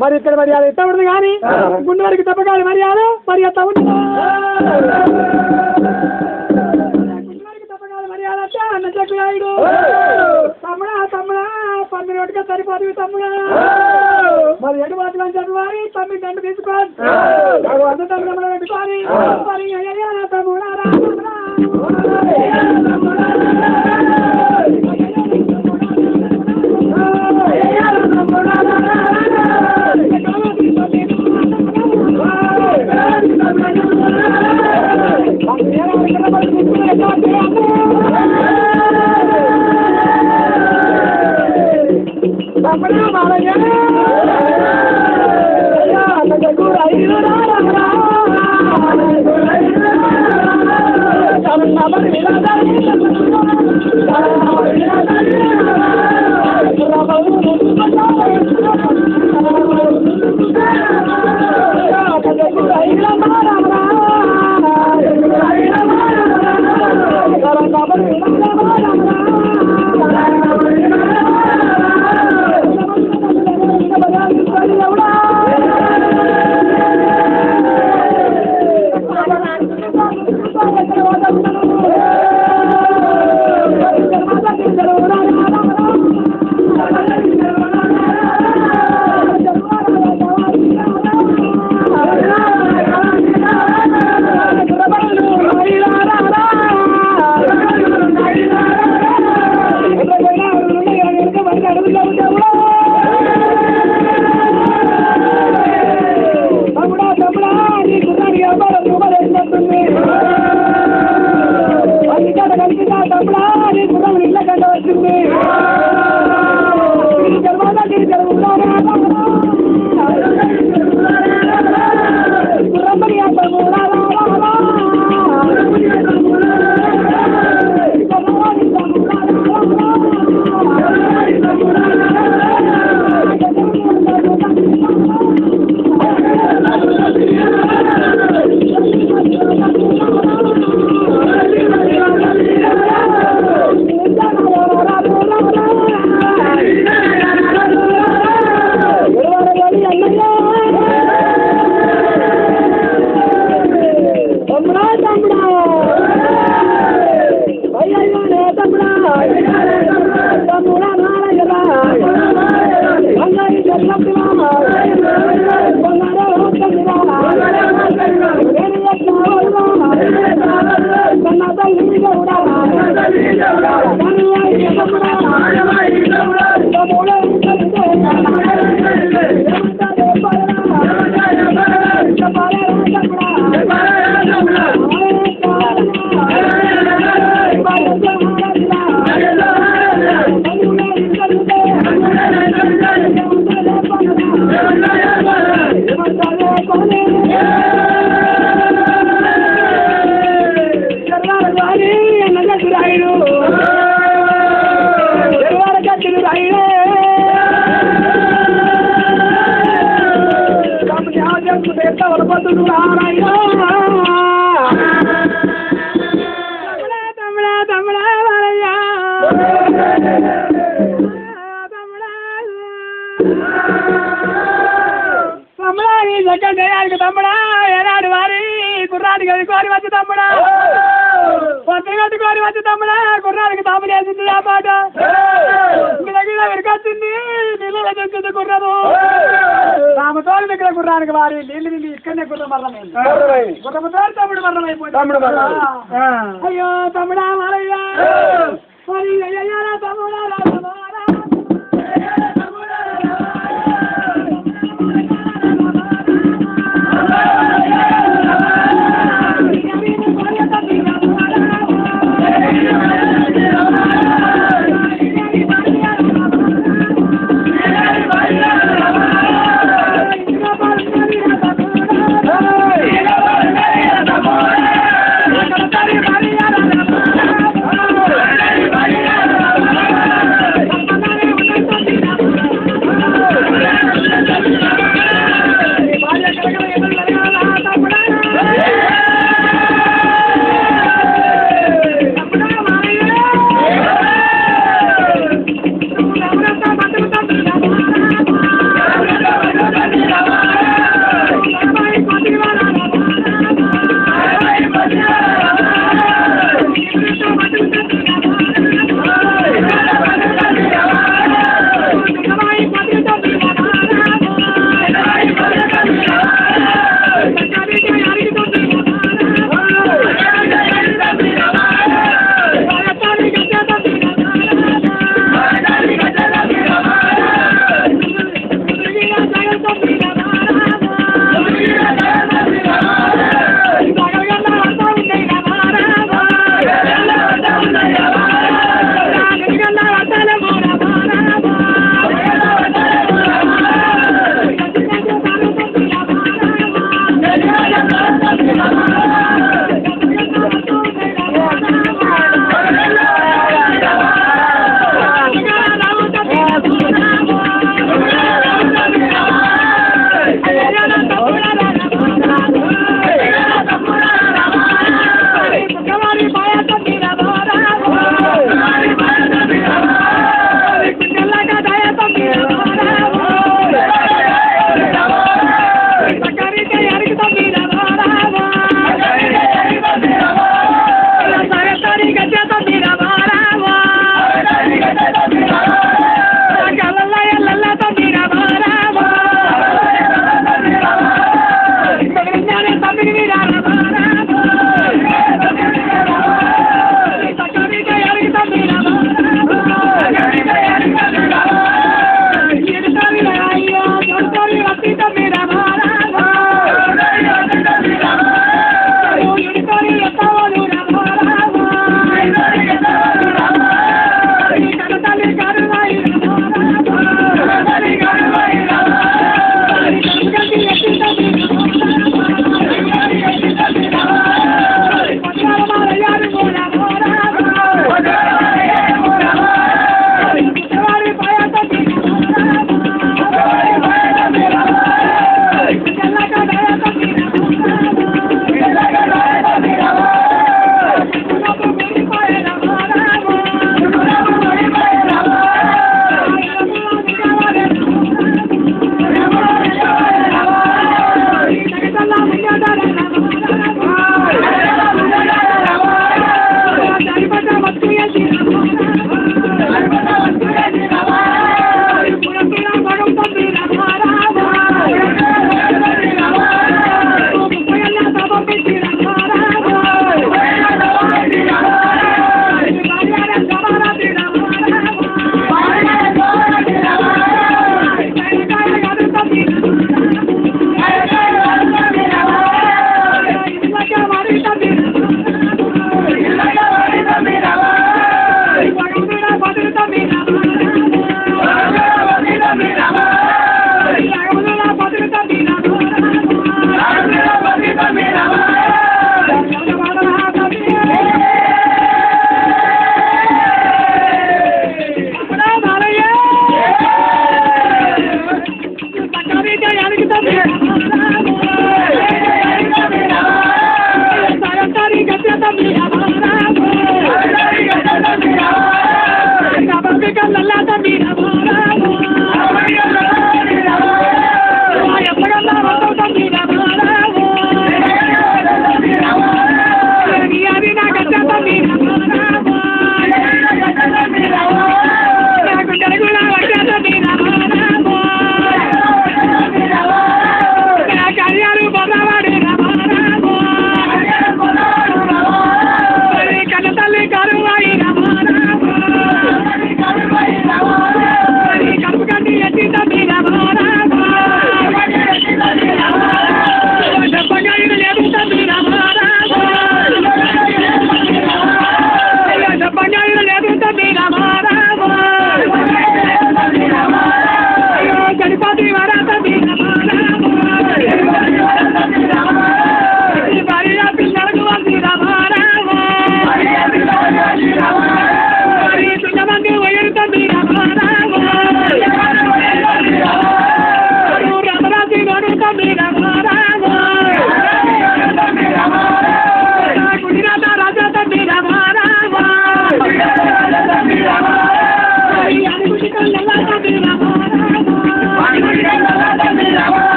మరి ఇక్కడ మర్యాద ఎట్లా ఉండదు కానీ గుండె వరకు తప్పకాలి మర్యాద మరి ఎట్లా ఉండదు అన్న చక్రాయుడు తమ్ముడా తమ్ముడా పమ్మిడి ఒకటిగా సరిపోతుంది తమ్ముడా మరి ఎటు మాత్రం చదివాలి తమ్మి దండ తీసుకోవాలి అంత తమ్ముడు పెట్టుకోవాలి తమ్ముడా తమ్ముడా ఏనాడు వారి కుర్రాడికి కోరి వచ్చి తమ్ముడా పత్రికట్టు కోరి వచ్చి తమ్ముడా కుర్రాడికి తమ్ముడు వేసింది ఆ మాట దగ్గర విరికొచ్చింది నీళ్ళ చెంచుంది కుర్రదు రామతోడు దగ్గర కుర్రానికి వారి నీళ్ళు నిండి ఇక్కడనే కుర్ర మరణమైంది కుటుంబతో తమ్ముడు మరణమైపోయింది అయ్యో తమ్ముడా మారయ్యా మరి అయ్యారా తమ్ముడా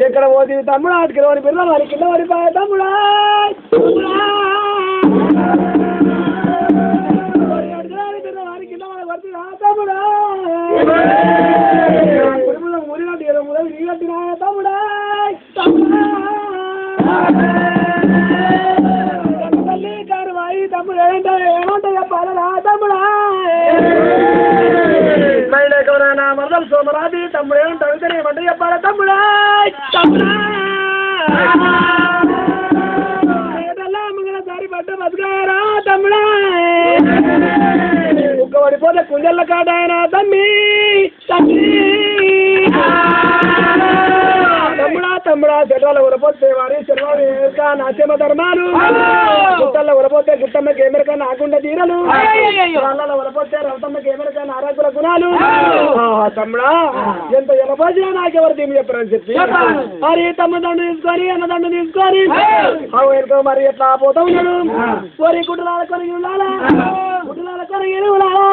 ఇక్కడ పోతే తమ్ముడు ఆటికి వాడి పిల్లలు వాడి కింద పడిపోయా తమ్ముడా వాడి కింద పడుతుందా తమ్ముడా కుటుంబంలో మురిగట్టు ఏదో మురవి నీగట్టినా తమ్ముడా తమ్ముడు ఏమంటా చెప్పాలరా తమ్ముడా మరదలు సోమరాజు తమ్ముడు ఏమంటాడు ఏమంటే చెప్పాలా తమ్ముడా మంగళసారి పడ్డ బతుకారా తమ్ముడా ఒక్క పడిపోతే కుంజల్ల కాటాయనా తమ్మి తమ్ముడా తమ్ముడా చెట్ల ఉరపోతే వారి చెరువు నాట్యమ ధర్మాలు గుట్టల్లో ఉరపోతే గుట్టమ్మకి ఏమెరక నాకుండా తీరలు వాళ్ళలో ఉరపోతే రవతమ్మకి ఏమెరక నారాకుల గుణాలు తమ్ముడా ఎంత ఎనపోసినా నాకెవరు దీన్ని చెప్పారని చెప్పి మరి తమ్ముదండు తీసుకొని అన్నదండు తీసుకొని వెనుక మరి ఎట్లా పోతా ఉన్నాడు మరి గుడ్డలాల కొనిగి ఉండాలా గుడ్డలాల కొనిగి ఉండాలా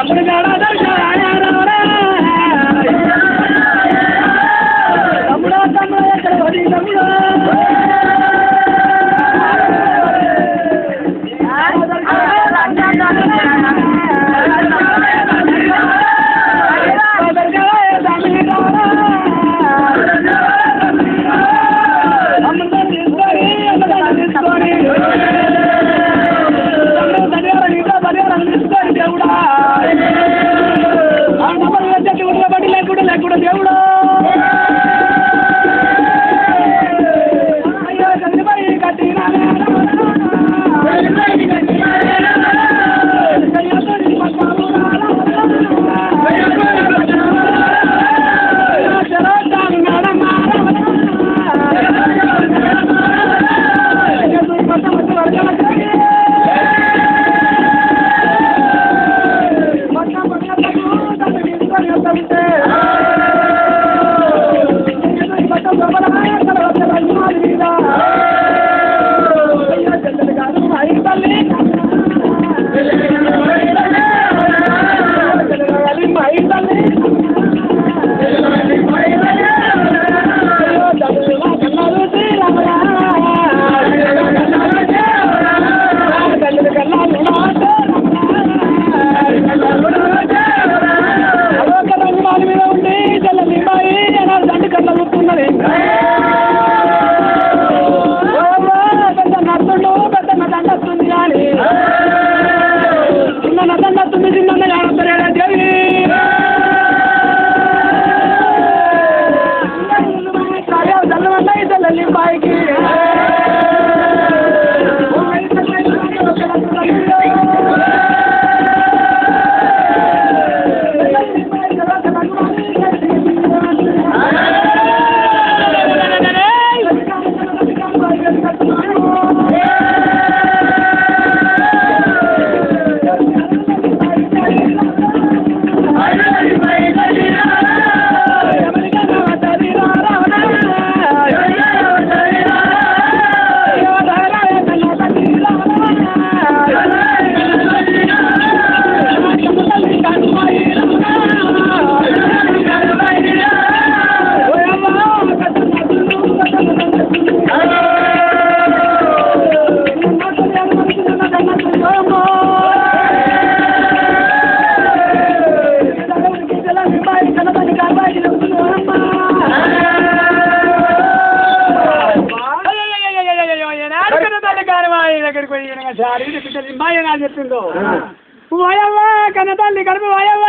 తమ్ముడు కాడ దర్శనరా తమ్ముడా తమ్ముడు ఎక్కడ పడి తమ్ముడు లేకుండా దేవుడా అయ్యో చంద్రబాయి కట్టినా చెప్పిందో వాయవ్వ కన్న తల్లి కడుపు వాయవ్వ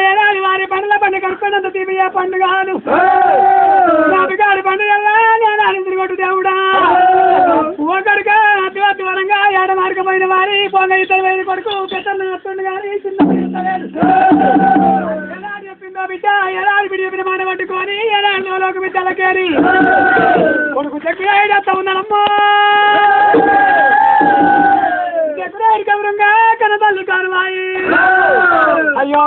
ఏడాది వారి పండ్ల పండు కడుపునంత తీపియ పండుగాను నాటుగాడి పండుగల్లా నేనాడు తిరిగొట్టు దేవుడా ఒకడుక అతి వరంగా ఏడ మార్గమైన వారి పొంగ ఇద్దరు వేడి కొడుకు పెద్దలు వస్తుండు కానీ చిన్న చెప్పిందో బిడ్డ ఏడాది బిడ్డ చెప్పిన మాట పట్టుకొని ఏడాది లోకి బిడ్డలకేరి కొడుకు చెప్పి ఉన్నానమ్మా కన్న తల్లి కానువాయి అయ్యో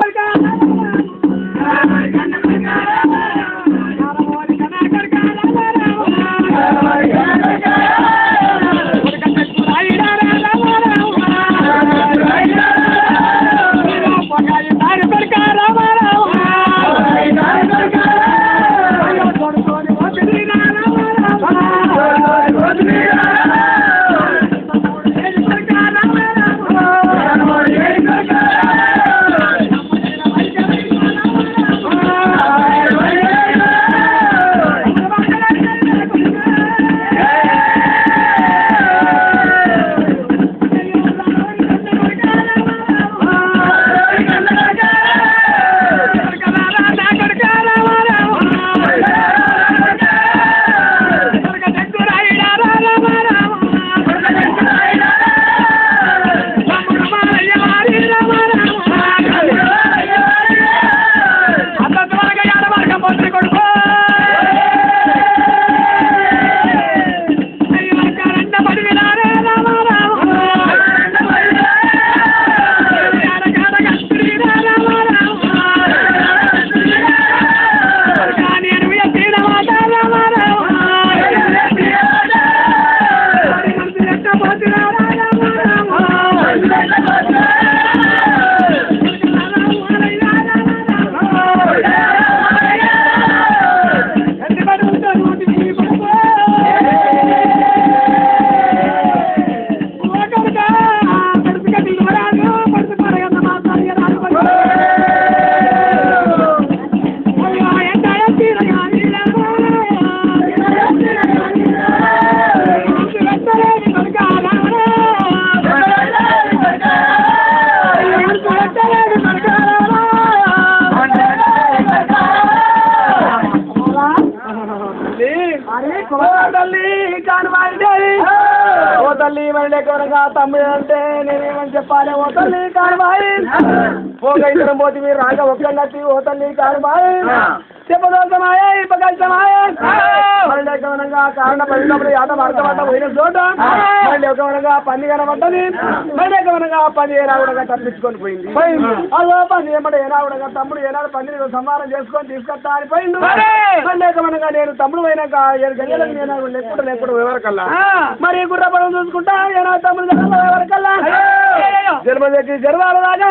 మళ్ళీ ఎవరగా తమ్ముడు అంటే నేనేమని చెప్పాలి ఓ తల్లి కానుబాయి ఒక ఇద్దరం పోతే మీరు రాగా ఒక్కటి ఓ తల్లి కానుబాయి చెప్పదోసమాయ ఇప్పకష్టమాయ మళ్ళీ గమనంగా కారణ పడినప్పుడు ఆట అర్థమంట పోయిన చోట మళ్ళీ గమనంగా పంది కనబడ్డది మళ్ళీ గమనంగా పంది ఏనావుడగా తప్పించుకొని పోయింది అదో పంది ఏమంటే ఏనావుడగా తమ్ముడు ఏనాడు పందిని సంహారం చేసుకొని తీసుకొస్తా అని పోయిండు మళ్ళీ గమనంగా నేను తమ్ముడు పోయినాక 7 గంటలకు నేను లేకుండా ఎవరికల్లా మరి గుర్రపడం చూసుకుంటా ఏనాడు తమ్ముడు ఎవరికల్లా జన్మ దగ్గర జన్మాల రాజా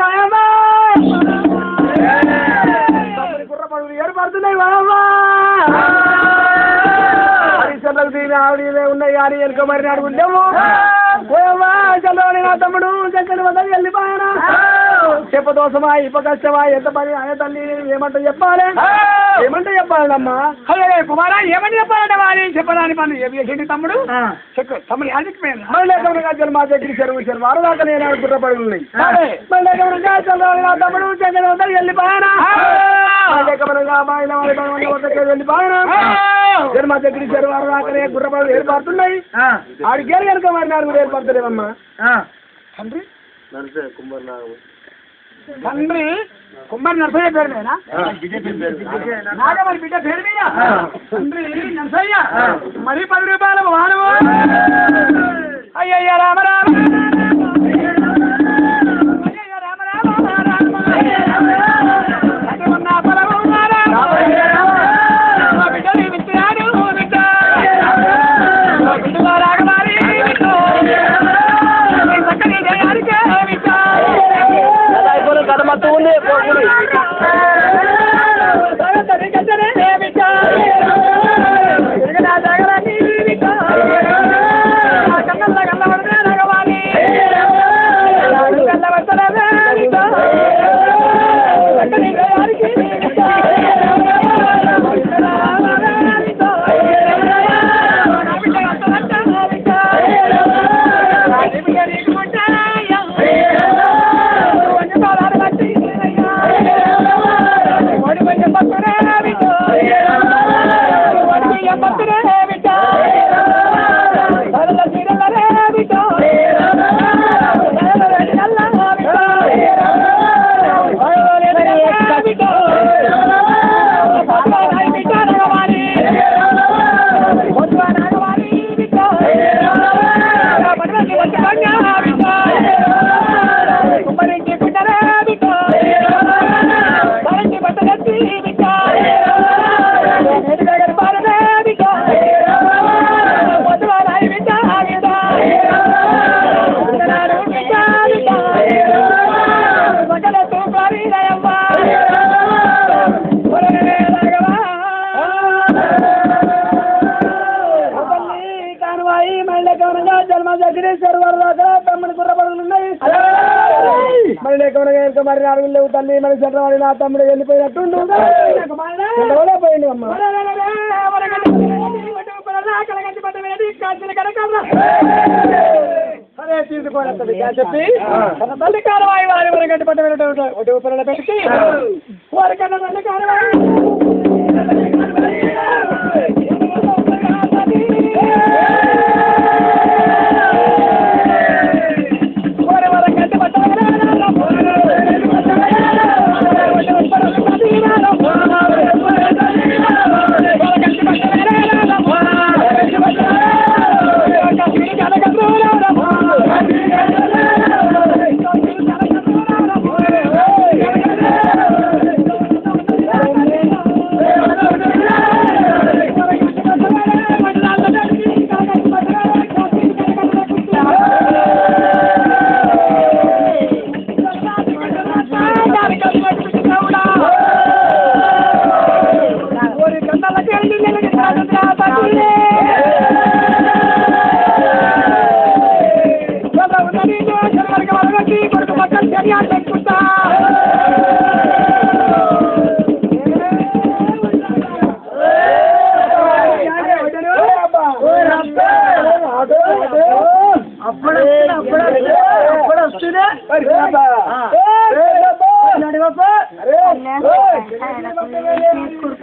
గుర్రపడులు ఏర్పడుతున్నాయి హరిశ్చంద్రకు దీని ఆవిడ ఉన్నాయి కానీ వెనుక మరి నాడు ఉండేము చంద్రవాణి నా తమ్ముడు చక్కని వద్ద వెళ్ళిపోయానా చెప్పదోసమా ఇప్ప కష్టమా ఎంత పని అనే తల్లి ఏమంట చెప్పాలి ఏమంటే చెప్పాలమ్మా కుమారా ఏమని చెప్పాలంటే వారి చెప్పడానికి పని ఏమి తమ్ముడు తమ్ముడు మళ్ళీ మా దగ్గర చెరువు వారు దాకా నేను గుర్రపడి ఉన్నాయి మళ్ళీ చంద్రవాణి నా తమ్ముడు చక్కని వద్ద వెళ్ళిపోయానా వెళ్ళిపోయానా మా దగ్గర చెరువు దాకానే గుర్రపడులు ఏర్పడుతున్నాయి ఆడికి కనుక మరి నాలుగు ఏర్పడతలేవమ్మా తండ్రి తండ్రి కుమ్మరి నరసయ్య పేరునేనా నాగమరి బిడ్డ పేరు మీద తండ్రి నరసయ్య మరి 10 రూపాయల వానవు అయ్యయ్య రామ రామ మరి నాలుగు లేవు తల్లి మరి చంద్రవాడి నా తమ్ముడు వెళ్ళిపోయినట్టుండు పోయిండు అమ్మ సరే తీసుకోవాలి చెప్పి తల్లి కారవాయి వారి వరకు గంట పట్ట వెళ్ళి పెట్టి వారికన్నా తల్లి కారవాయి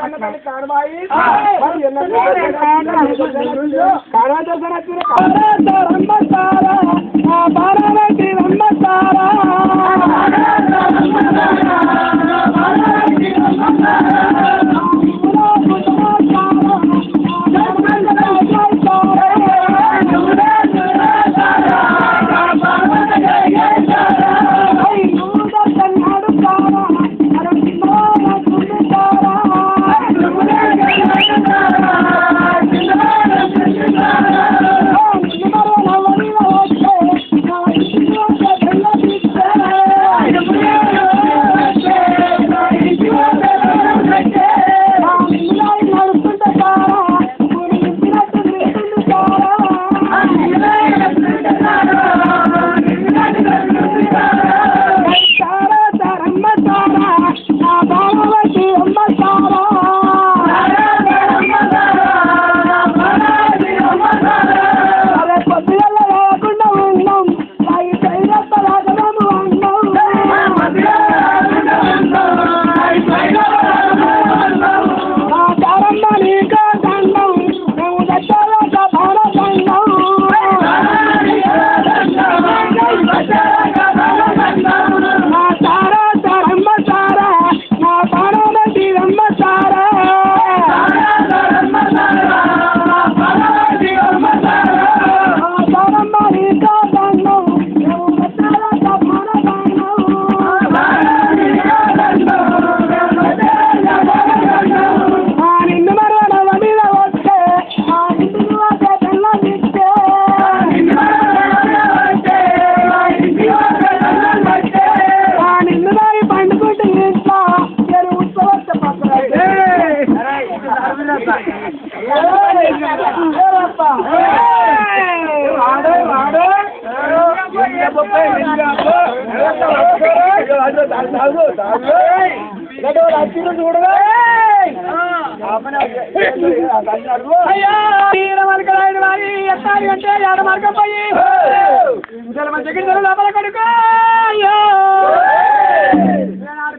కన్నతల్లి కానబాయి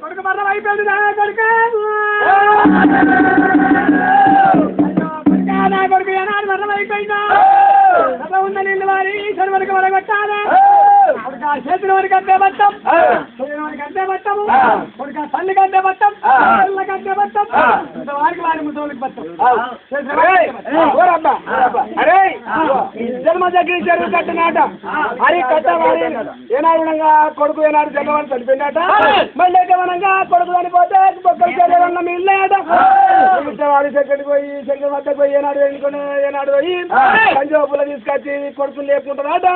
కొడుకు మరణం అయిపోయింది నా కొడుకు ఏనాడు మరణం అయిపోయిందా ఉన్న నిండు వారి ఈశ్వరు వరకు వరగొట్టాలి చేతుల వరకు అంతే బట్టం వరకు అంతే బట్టము కొడుక తల్లి కంటే బట్టం కంటే బట్టం వారికి వారి ముసలికి బట్టం అరే జన్మ దగ్గర చెరువు కట్టినాట అది కట్టవాలి ఏనాడుగా కొడుకు ఏనాడు జగవని చనిపోయినాట మళ్ళీ ఏమనగా కొడుకు చనిపోతే బొక్కలు చెరువున్న మిగిలినాయట వాడి సెక్కడికి పోయి సెక్క వద్దకు పోయి ఏనాడు ఎన్నుకుని ఏనాడు పోయి పంజాబులో తీసుకొచ్చి కొడుకులు లేకుంటున్నాట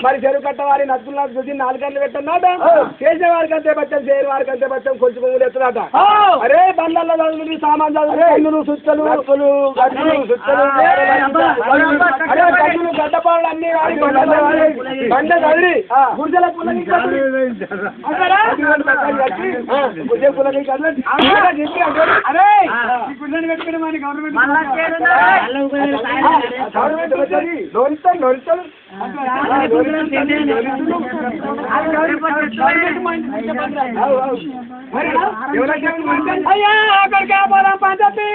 మరి చెరువు కట్టవాలి నచ్చులు చూసి 4 గంటలు పెట్టన్నాట చేసే వారికి అంతే బచ్చం చేయని వారికి అంతే బచ్చం కొంచెం కొమ్ములు ఎత్తునాట అరే బండ్లలో చదువులు సామాన్ చదువులు సుత్తలు సుత్తలు గడ్డపాళ్ళు అన్ని బండ చదివి గుర్జల పుల్లకి అరే గుర్జని పెట్టుకుని మన గవర్నమెంట్ అయ్యా అక్కడికి పోదాం పంచాయతీ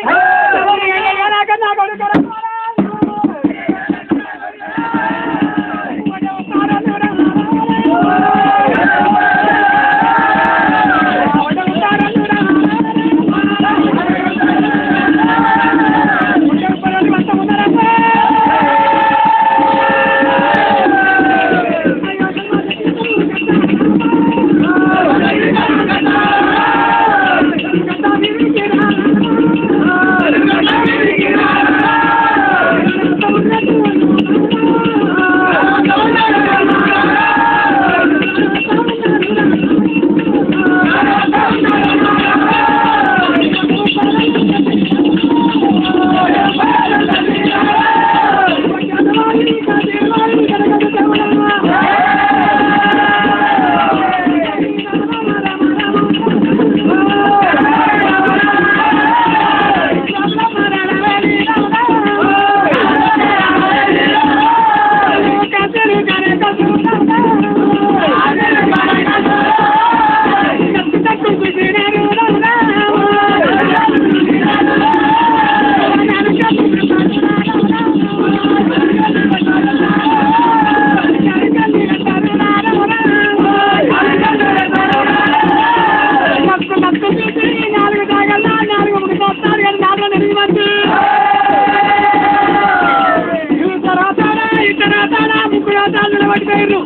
పోయిర్రు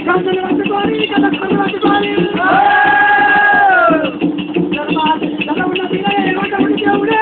కందులు పట్టుకొని కథలు పట్టుకొని ఉన్న పిల్ల ఏమంట దేవుడే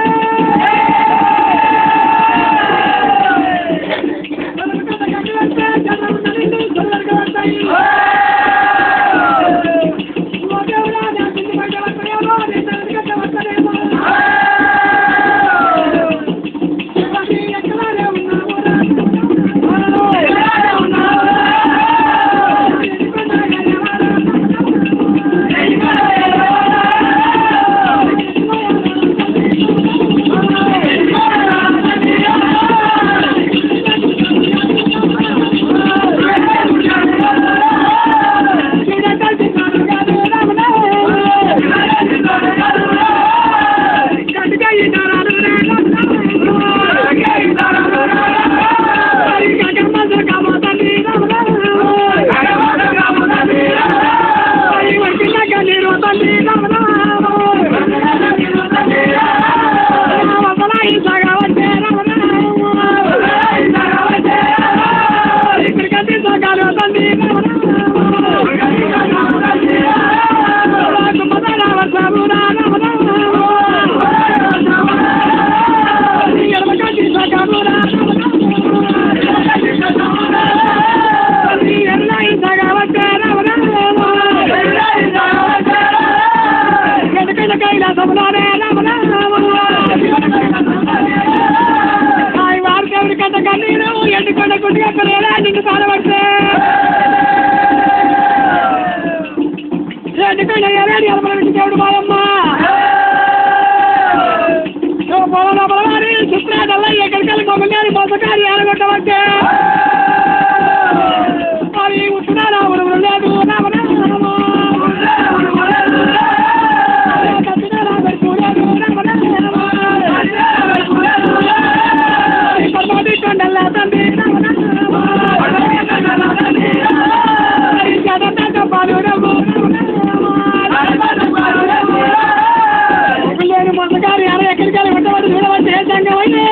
దేవుడు బాయమ్మ చిత్రాడల్లా ఎక్కడికెళ్ళి మమ్మల్ని మోసకారి ఆడగొట్టవచ్చే మరి ఉత్తరాలు లేదు కొండల్లా తండ్రి మొదటి ఎక్కడికి ఉండవద్దు చూడవచ్చు ఏ సంఘం అయితే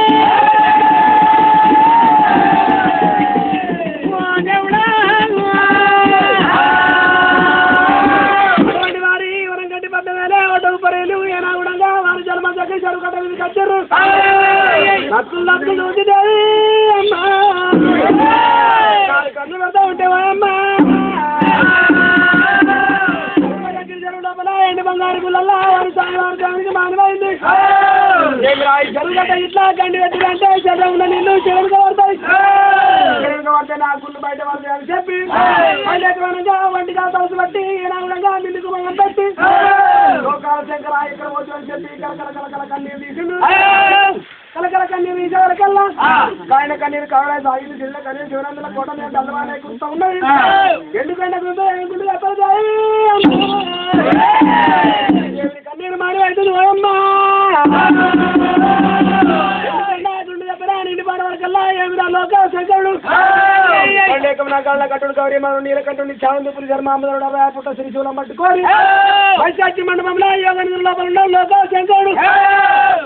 వారి వరంగడ్డి పడ్డ వేలే ఒడ్డు పరేలు ఏనాగుడంగా వారి జన్మ దగ్గర జరుగుట కచ్చారు నక్కులు కన్ను పెడతా ఉంటేవమ్మా ఎండి బంగారు గుళ్ళల్లా వారి సాయంత్రానికి మానమైంది జరుగుట ఇట్లా గండి పెట్టిందంటే చెడ్డ ఉన్న నీళ్ళు చెరువుగా పడతాయి చెరువుగా పడితే నా గుళ్ళు బయట పడతాయి అని చెప్పి బయటగా వంటిగా తలసి పట్టి ఏనాగుడంగా నిన్నుకు మనం పెట్టి లోకాల శంకర ఇక్కడ పోతు అని చెప్పి కలకల కన్నీరు తీసిండు కలకల కన్నీరు తీసే వరకల్లా ఆయన కన్నీరు కావడానికి సాగింది జిల్లా కన్నీరు శివనందుల కోట మీద దళవాలే కురుస్తూ ఉన్నది ఎందుకంటే గుండు ఎప్పటిదాయి కన్నీరు మాడి అవుతుంది ఓయమ్మా గుండు చెప్పరా నిండి పాడ వరకల్లా ఏమిరా లోక శంకరుడు కళ్ళ కట్టుడు గౌరీ మనం నీలకంఠుని చావందుపురి ధర్మామదుడు పుట్ట శ్రీశూలం పట్టుకోరి వైశాఖి మండపంలో యోగనిధుల లోపల ఉన్న లోక శంకరుడు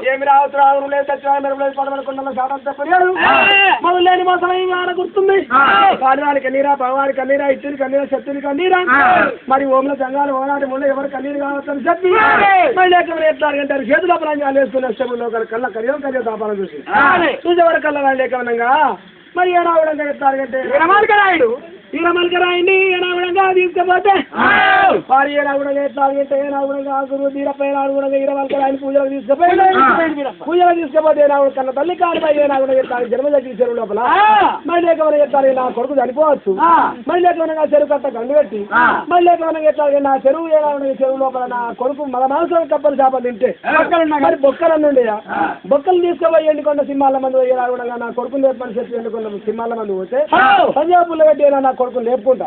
ఏమి రావుతురావు లేదు సత్యవాయ మెరుపులేదు పడమనుకున్న శాతంతో పరియాడు మొదలు లేని మోసమై ఆన గుర్తుంది పాడవాని కన్నీరా భగవాని కన్నీరా ఇచ్చుని కన్నీరా శక్తుని కన్నీరా మరి ఓముల సంఘాలు ఓనాటి ముందు ఎవరు కన్నీరు కావచ్చని చెప్పి మళ్ళీ ఎట్లా అంటారు చేతుల పరంగా వేసుకునే అష్టములో కళ్ళ కరియో కరియో దాపాలను చూసేవారు కళ్ళ లేకమనంగా మరి ఏనావుడంగా చెప్తారంటే రమాలికరాయుడు ఈ రమాలికరాయుడిని ఏనావుడంగా తీసుకపోతే వారి ఏనావుడంగా ఎట్లాగంటే ఏనావుడంగా గురువు తీరపై ఏనావుడంగా ఇరవల్కరాయని పూజలకు తీసుకపోతే ఏనావుడు కన్న తల్లి కానిపై ఏనావుడంగా చెప్తారు జన్మ దగ్గర చెరువు లోపల మళ్ళీ ఏకమని చెప్తారు నా కొడుకు చనిపోవచ్చు మళ్ళీ ఏకమనగా చెరువు కట్ట కండు పెట్టి మళ్ళీ ఏకమనగా చెప్తారు నా చెరువు ఏనావుడంగా చెరువు లోపల నా కొడుకు మన మాంసం కప్పలు చేపలు తింటే మరి బొక్కలన్నుండే బొక్కలు తీసుకుపోయి ఎండుకొండ సింహాల మంది ఏనావుడంగా నా కొడుకు లేపని చెప్పి ఎండుకొండ సింహాల మంది పోతే పంజాబుల్లో పెట్టి నా కొడుకు లేపుకుంటా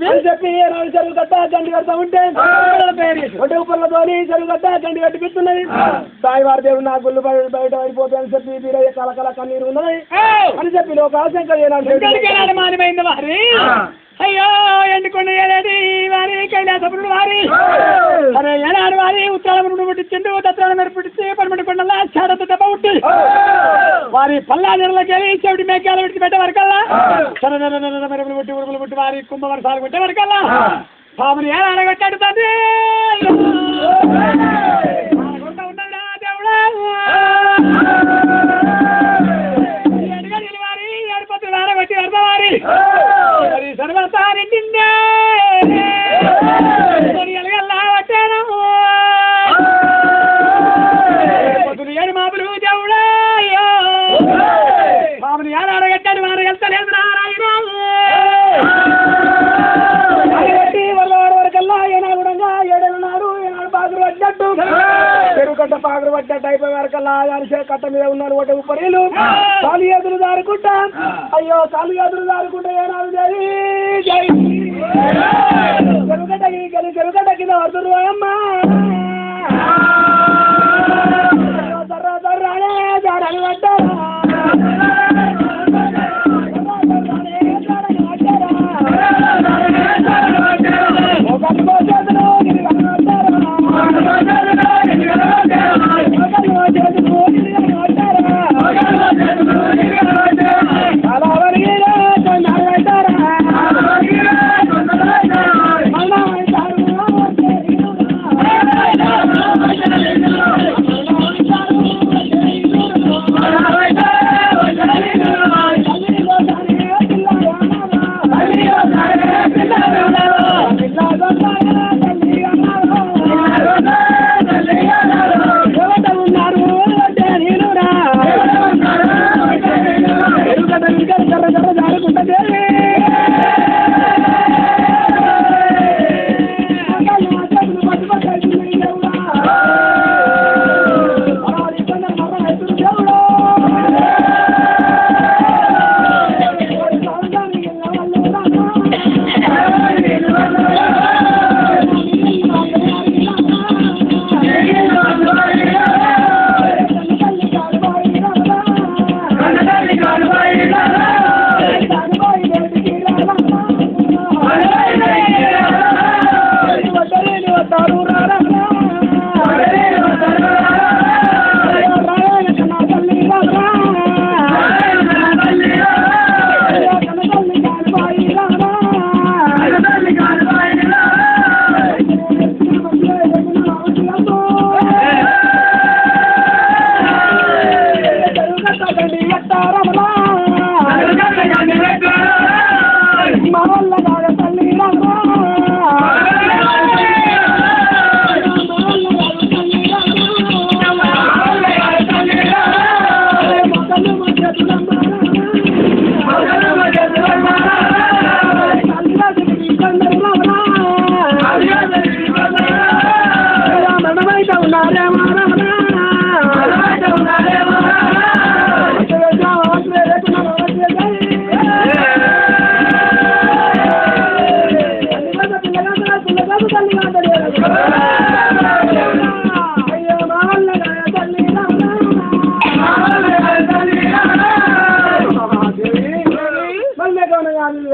అని చెప్పి చెరువు కట్ట గండి కడతా ఉంటే ఒడ్డు ఉప్పలతోని చెరువు కట్ట గండి కట్టి పెట్టున్నది సాయివారి దేవుడు నా గుళ్ళు బయట అయిపోతాయి అని చెప్పి వీరయ్య కలకల కన్నీరు ఉన్నది అని చెప్పి లోక శంకర్ మానమైంది వారి అయ్యో ఎండుకొండ ఏలేది వారి కైలాసపురుడు వారి అరే ఎలా ఏనాడు వారి ఉత్తరాల నుండి పుట్టించిండు దత్తరాల మీద పుట్టించి పన్నెండు కొండల చాడతో దెబ్బ పుట్టి వారి పల్లా నెలలకి చెవిటి మేఘాలు విడిచి పెట్టే వరకల్లా మెరుగులు పుట్టి ఉరుములు పుట్టి వారి కుంభవర్షాలు పుట్టే వరకల్లా స్వామిని ఎలా అడగట్టాడు తండ్రి వారి ఏడుపత్రి వారబట్టి అర్థవారి సర్వసారి పొద్దులు ఏడు మాపులు దేవుడాయో స్వామిని ఎలా అడగట్టాడు వారు వెళ్తలేదు చెరువు కట్ట పాకరు పడ్డట్టు అయిపోయే వరకల్లా కట్ట మీద ఉన్నారు ఒకటి ఉపరీలు కాలు ఎదురు దారుకుంటా అయ్యో కాలు ఎదురు దారుకుంటా ఏనాడు చెరుగడ్డ కింద వదురు అమ్మా దారాలు పడ్డారా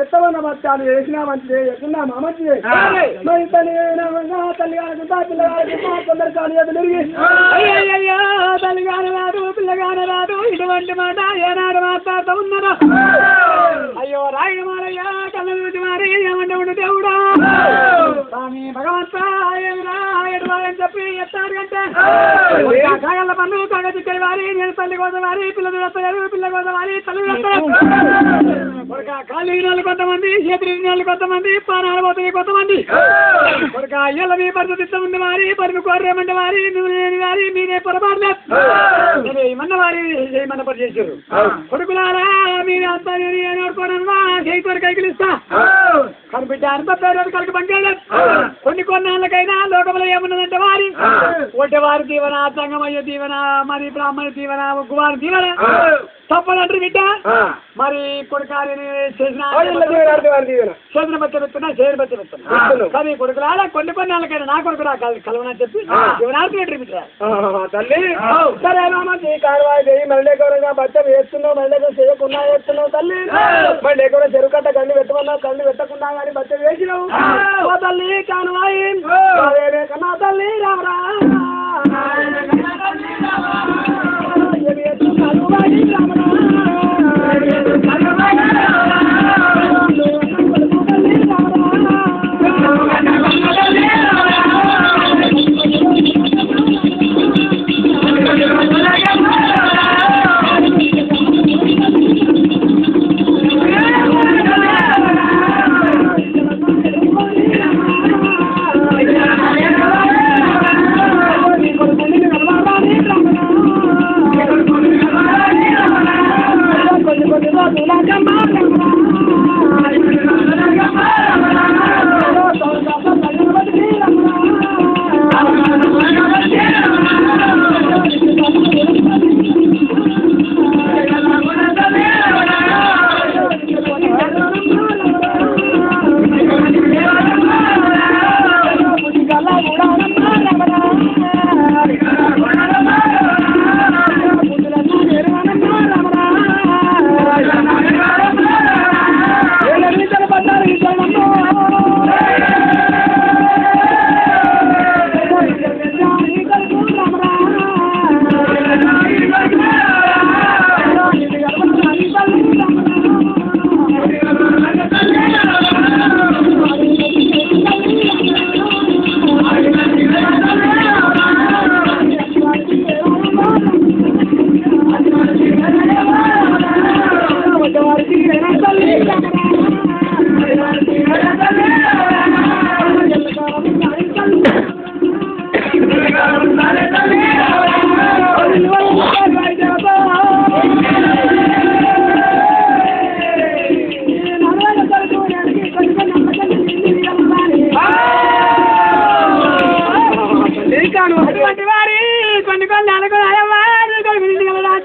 ఎత్తవన్న చేసినా మంచిదే ఎట్టున్నామా మంచిదే మరి తల్లి కొందరు కాదు ఎదురుగి అయ్యయ్యో తల్లిగాని రాదు పిల్లగాని రాదు ఇటువంటి మాట ఏనాడు మాట్లాడుతూ ఉన్నారా అయ్యో రాయుడు మారయ్య కళ్ళ చూసి మారి ఏమంటే దేవుడా స్వామి భగవంత ఎడవాలని చెప్పి ఎత్తారు అంటే కాగల పన్ను కాగ చిక్కడి వారి నేను తల్లి కోసం వారి పిల్లలు వస్తారు పిల్ల కోసం వారి తల్లి వస్తారు కాళ్ళు ఇళ్ళు కొంతమంది చేతులు ఇళ్ళు కొంతమంది పానాలు పోతుంది కొంతమంది అయ్యల మీ పరిస్థితి ఉంది వారి పరిమి కోరేమంటే వారి నువ్వు లేని వారి మీరే పొరపాట్లేదు ఏమన్న వారి చేయమన్న పని చేశారు కొడుకులారా మీరు అంతా నేను ఆడుకోనమ్మా చేయితో కైకిలిస్తా కనిపెట్టి అంత పేరు కలిగి పంచాడు కొన్ని కొన్నాళ్ళకైనా లోకంలో ఏమున్నదంటే వారి ఒంటి వారి దీవెన సంగమయ్య దీవెన మరి బ్రాహ్మణ దీవెన గువారి దీవెన తప్పదంటారు బిడ్డ మరి కొడుకారి చేసిన బచ్చ పెడుతున్నా చేరు బచ్చ పెడుతున్నా కానీ కొడుకులారా కొన్ని కొన్నాళ్ళకైనా నా కొడుకు కలవనా చెప్పి జీవనార్థం తల్లి సరే కారవాయి చేయి మళ్ళీ గౌరవంగా బచ్చ వేస్తున్నావు మళ్ళీ చేయకుండా వేస్తున్నావు తల్లి మళ్ళీ కూడా చెరువు కట్ట గండి పెట్టమన్నావు గండి పెట్టకుండా కానీ బచ్చ వేసినావు తల్లి కానువాయి కన్నా తల్లి రామరా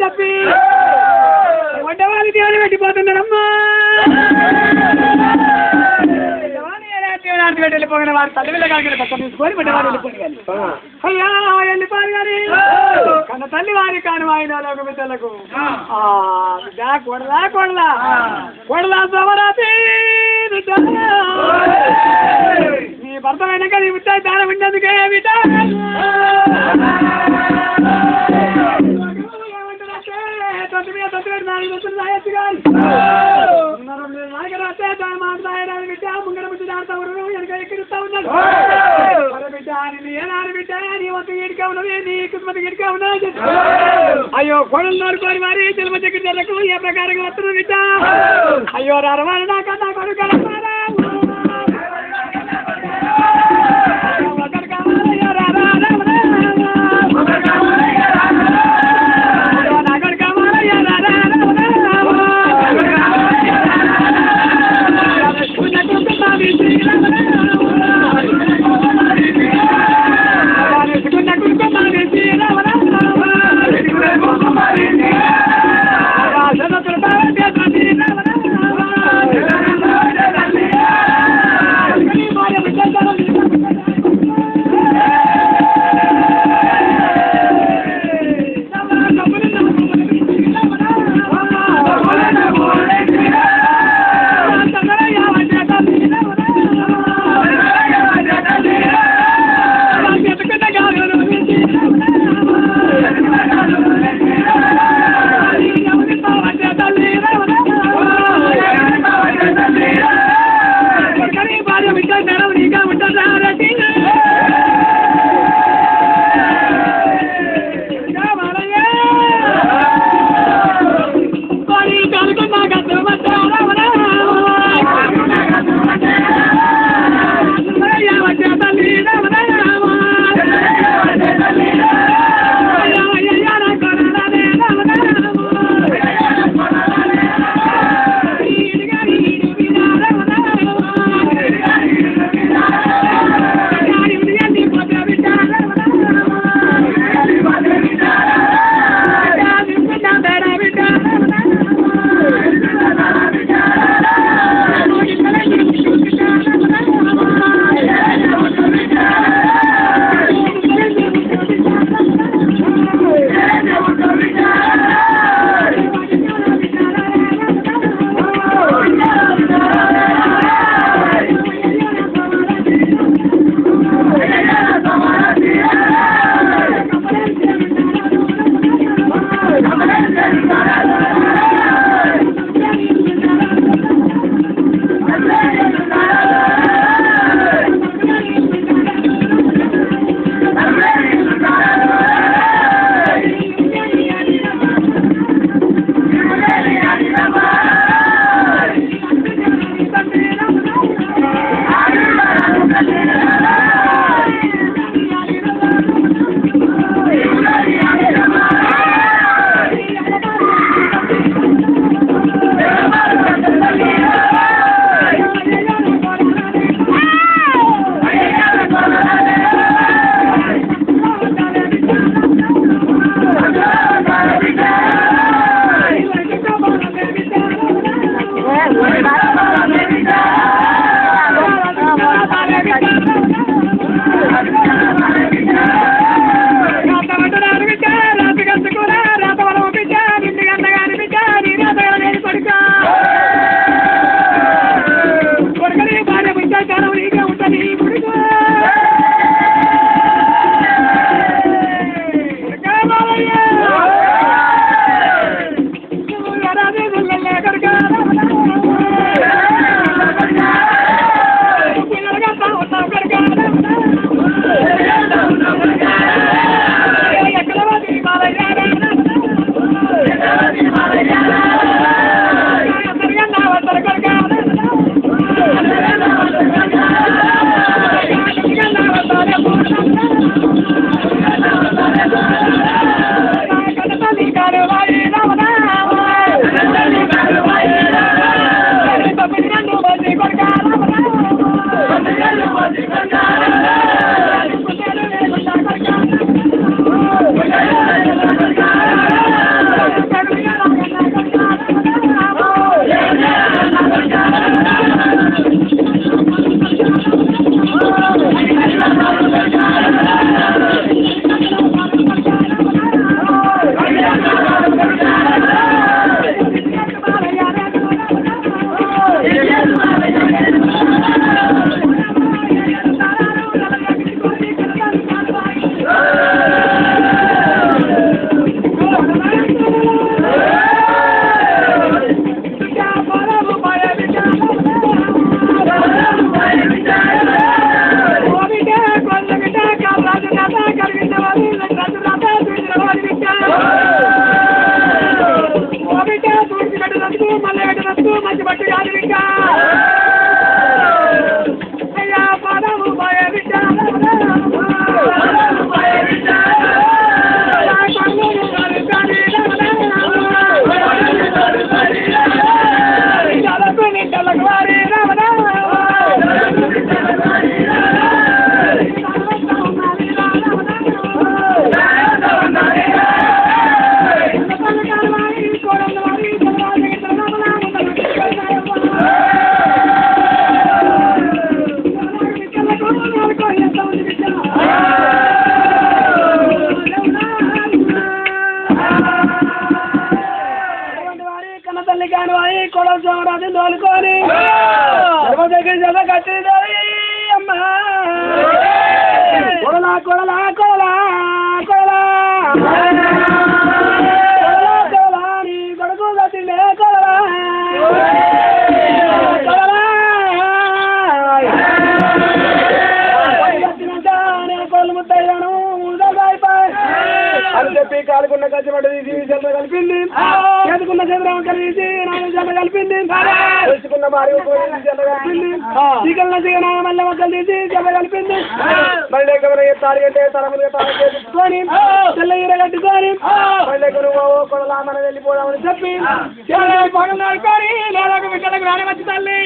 చెప్పి వంటవాళ్ళు దేవుని పెట్టిపోతున్నాడమ్మా వెళ్ళిపోయిన వారి తల్లి కాగిన పక్క తీసుకొని వంటవాడు వెళ్ళిపోయి అయ్యా వెళ్ళిపోయి గారి కన్న తల్లి వారి కాని వాయిన బిడ్డలకు కొడలా కొడలా కొడలా సమరాతి నీ భర్త వెనక నీ బిడ్డ దానం ఉండేందుకే బిడ్డ ముంగర బిడ్డ ఆడతా వెనక ఎక్కిరిస్తా ఉన్నాడు బిడ్డ ఏనాడు బిడ్డ నీ వంతు ఈడిగా ఉన్నది నీ కుటుంబ ఈడిగా ఉన్నది అయ్యో కొడలు నోరుకోని వారి జన్మ దగ్గరకు ఏ ప్రకారంగా వస్తున్నారు బిడ్డ అయ్యో రరవాడు నాకన్నా కొడుకు రాజు తోలుకొని జల కట్టింది అమ్మా కొడలా కొడలా కొడలా కొడలా కొడలా నీ కొడుకు కట్టిండే కొడలా కొడలా కోళ్ళు ముద్దయ్యాను అని చెప్పి కాలుకున్న కచ్చిపడ్డ తీసి జల్ల కలిపింది ఎదుకున్న చంద్రం కలిసి నాన్న జల్ల కలిపింది తెలుసుకున్న భార్య జల్ల కలిపింది చీకల చీకన మళ్ళీ మొక్కలు తీసి జల్ల కలిపింది మళ్ళీ తాడి అంటే తల మీద తాడుకొని తెల్ల ఈర కట్టుకొని మళ్ళీ కొడలా మనం వెళ్ళిపోదామని చెప్పి పగలు నాడుకొని లేదాక బిడ్డలకు రాని వచ్చి తల్లి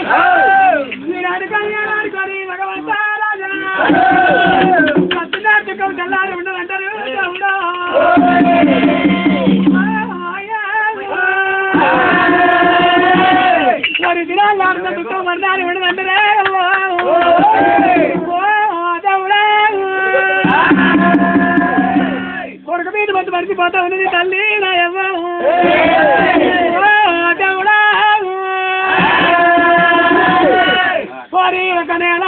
ఆడుకొని ఆడుకొని భగవంత రాజా తెల్లారి ఉండదంటారు మరి దినాలు ఆడుతున్న దుఃఖం మరణాలు ఉండదంటారే కొడుకు మీద మంచి మర్చిపోతా ఉన్నది తల్లి నాయమ్మ మరి ఒక నెల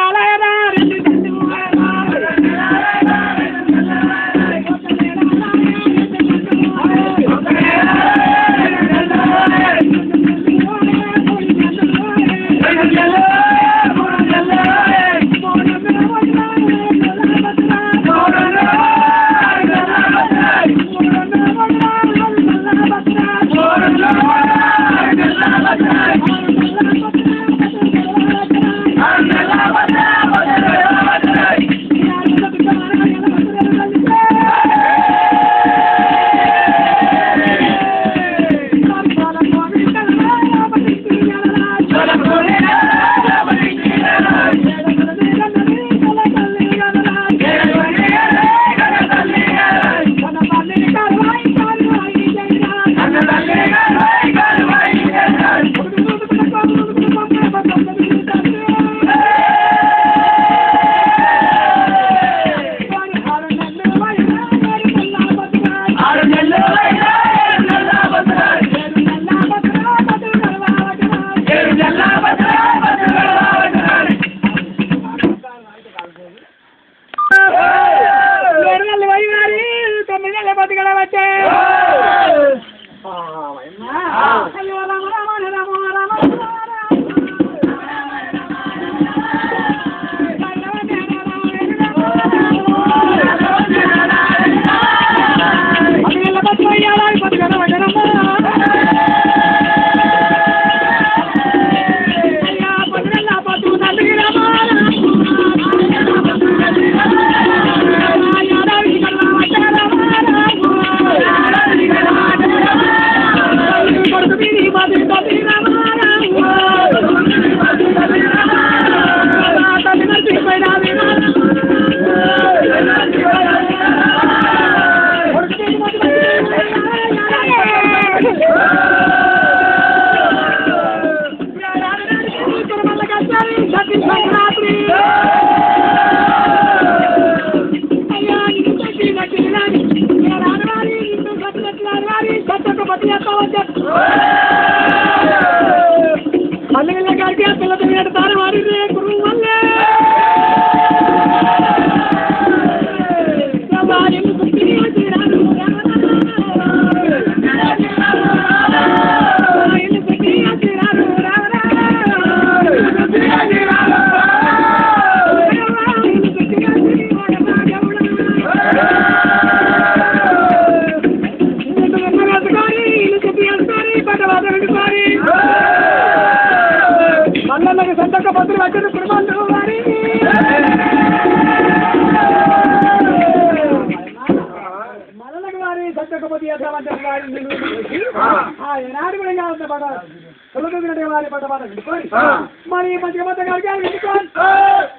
మరి మంచిగా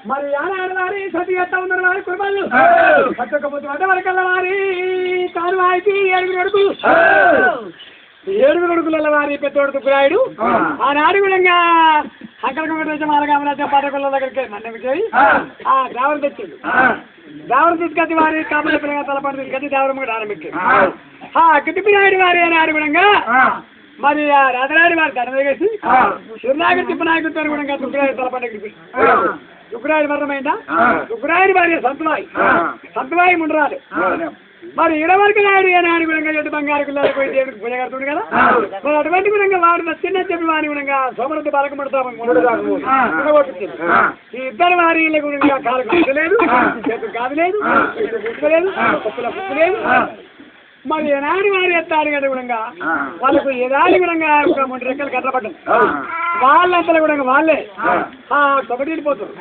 మరి ఆడవారి సతి ఎత్తా ఉన్నారు వారి కుర్బాలు పచ్చకపోతే వరకల్లా వారి కారు వారికి 7 అడుగులు 7 అడుగుల వారి పెద్దోడు తుక్కురాయుడు ఆనాడు కూడా అక్కడ మాలగామరాజ పాటకుల దగ్గరికి నన్నకి దేవరం తెచ్చిండు దేవరం తీసుకొచ్చి వారి కామల పిల్లగా తలపడి తీసుకొచ్చి దేవరం కూడా ఆరంభించాడు కిటిపినాయుడు వారి ఆనాడు కూడా మరి ఆ రాజరాడి వారి దండ వేసి శివనాగర్ తిప్పనాయకుడితో కూడా దుగ్గరాయుడు తలపండి దుగ్గరాయుడు మరణమైందా దుగ్గరాయుడు భార్య సంతవాయి ముండరాలు మరి ఇడవరకు నాయుడు ఏనాడు గుణంగా ఎటు బంగారు పిల్లలు పోయి దేవుడికి పూజ కడుతుంది కదా మరి అటువంటి గుణంగా వాడు చిన్న చెప్పి వారి గుణంగా సోమరద్దు బాలకముడతాము ఈ ఇద్దరు వారి గుణంగా కాలు కాదు చేతులు కాదు లేదు లేదు పప్పుల పుప్పు లేదు మరి ఏనాడు వారు ఎత్తాడు కదా గుణంగా వాళ్ళకు ఏదాని గుణంగా ఒక 3 రెక్కలు కట్టబడ్డారు వాళ్ళంతా కూడా వాళ్ళే సొమ్మ తీరిపోతారు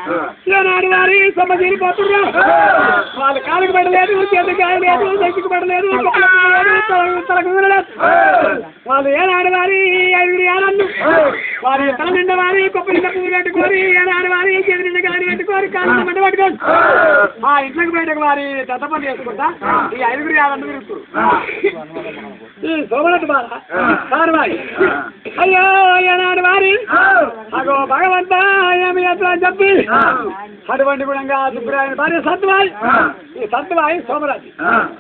ఏనాడు వారి సొమ్మ తీరిపోతున్నారు వాళ్ళ కాలుకు పడలేదు చేతికి కాయలేదు చెట్టుకు పడలేదు తలకు వాళ్ళు ఏనాడు వారి 5 ఏళ్ళు వారి తల నిండా వారి కొప్ప నిండా పూలు పెట్టుకొని ఏనాడు వారి చేతి నిండా గాలి పెట్టుకొని కాలు మంట పట్టుకొని ఆ ఇంట్లోకి బయటకు వారి దత్త పని చేసుకుంటా ఈ 5 ఏళ్ళ తిరుగుతారు ఈ సోమరథ బాల సారవాయి అయ్యో ఏనాడు వారి అగో భగవంత ఏమి ఎట్లా చెప్పి అటువంటి గుణంగా దుబ్బరాయని భార్య సత్వాయి ఈ సత్వాయి సోమరాజు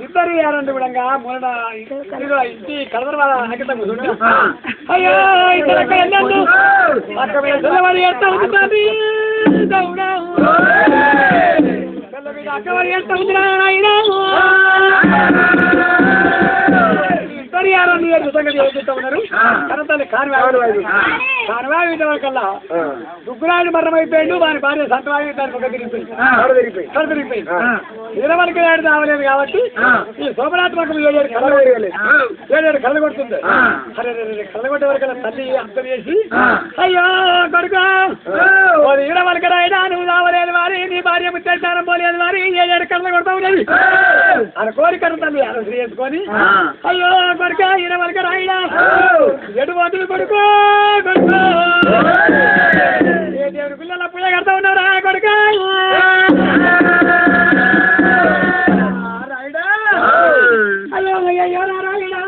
ఇద్దరు ఏరండి గుణంగా మొన్న ఇంటి కలవర వాళ్ళ అంకితం కూర్చుంటే అయ్యో ఇద్దరు ఎక్కడ వెళ్ళండు అక్కడ తెల్లవారి ఎంత అవుతుంది అక్కవారి ఎంత అవుతున్నా ఉన్నారు కనతల్లి కానివాయి కల్లా దుగ్గురాయుడు మరణమైపోయాడు వారి భార్య సంతవాయి దాని తిరిగిపోయింది నిలవరికి ఏడు రావలేదు కాబట్టి ఈ సోమనాథ్మకం 7 కళ్ళు కొడుతుంది అరే కళ్ళు కొట్టే వరకు తల్లి అంతం చేసి అయ్యో కొడుకు ఈడవలక రాయడా నువ్వు రావలేదు వారి నీ భార్య ముచ్చేస్తారం పోలేదు వారి 7 కళ్ళు కొడతా ఉండేది అని కోరిక తల్లి ఆలోచన చేసుకొని అయ్యో కొడుక ఈడవలక రాయడా ఎడు పోతుంది కొడుకు ఏ దేవుడి పిల్లల పూజ కడతా ఉన్నారా కొడుక రాయడా అయ్యో అయ్యో రాయడా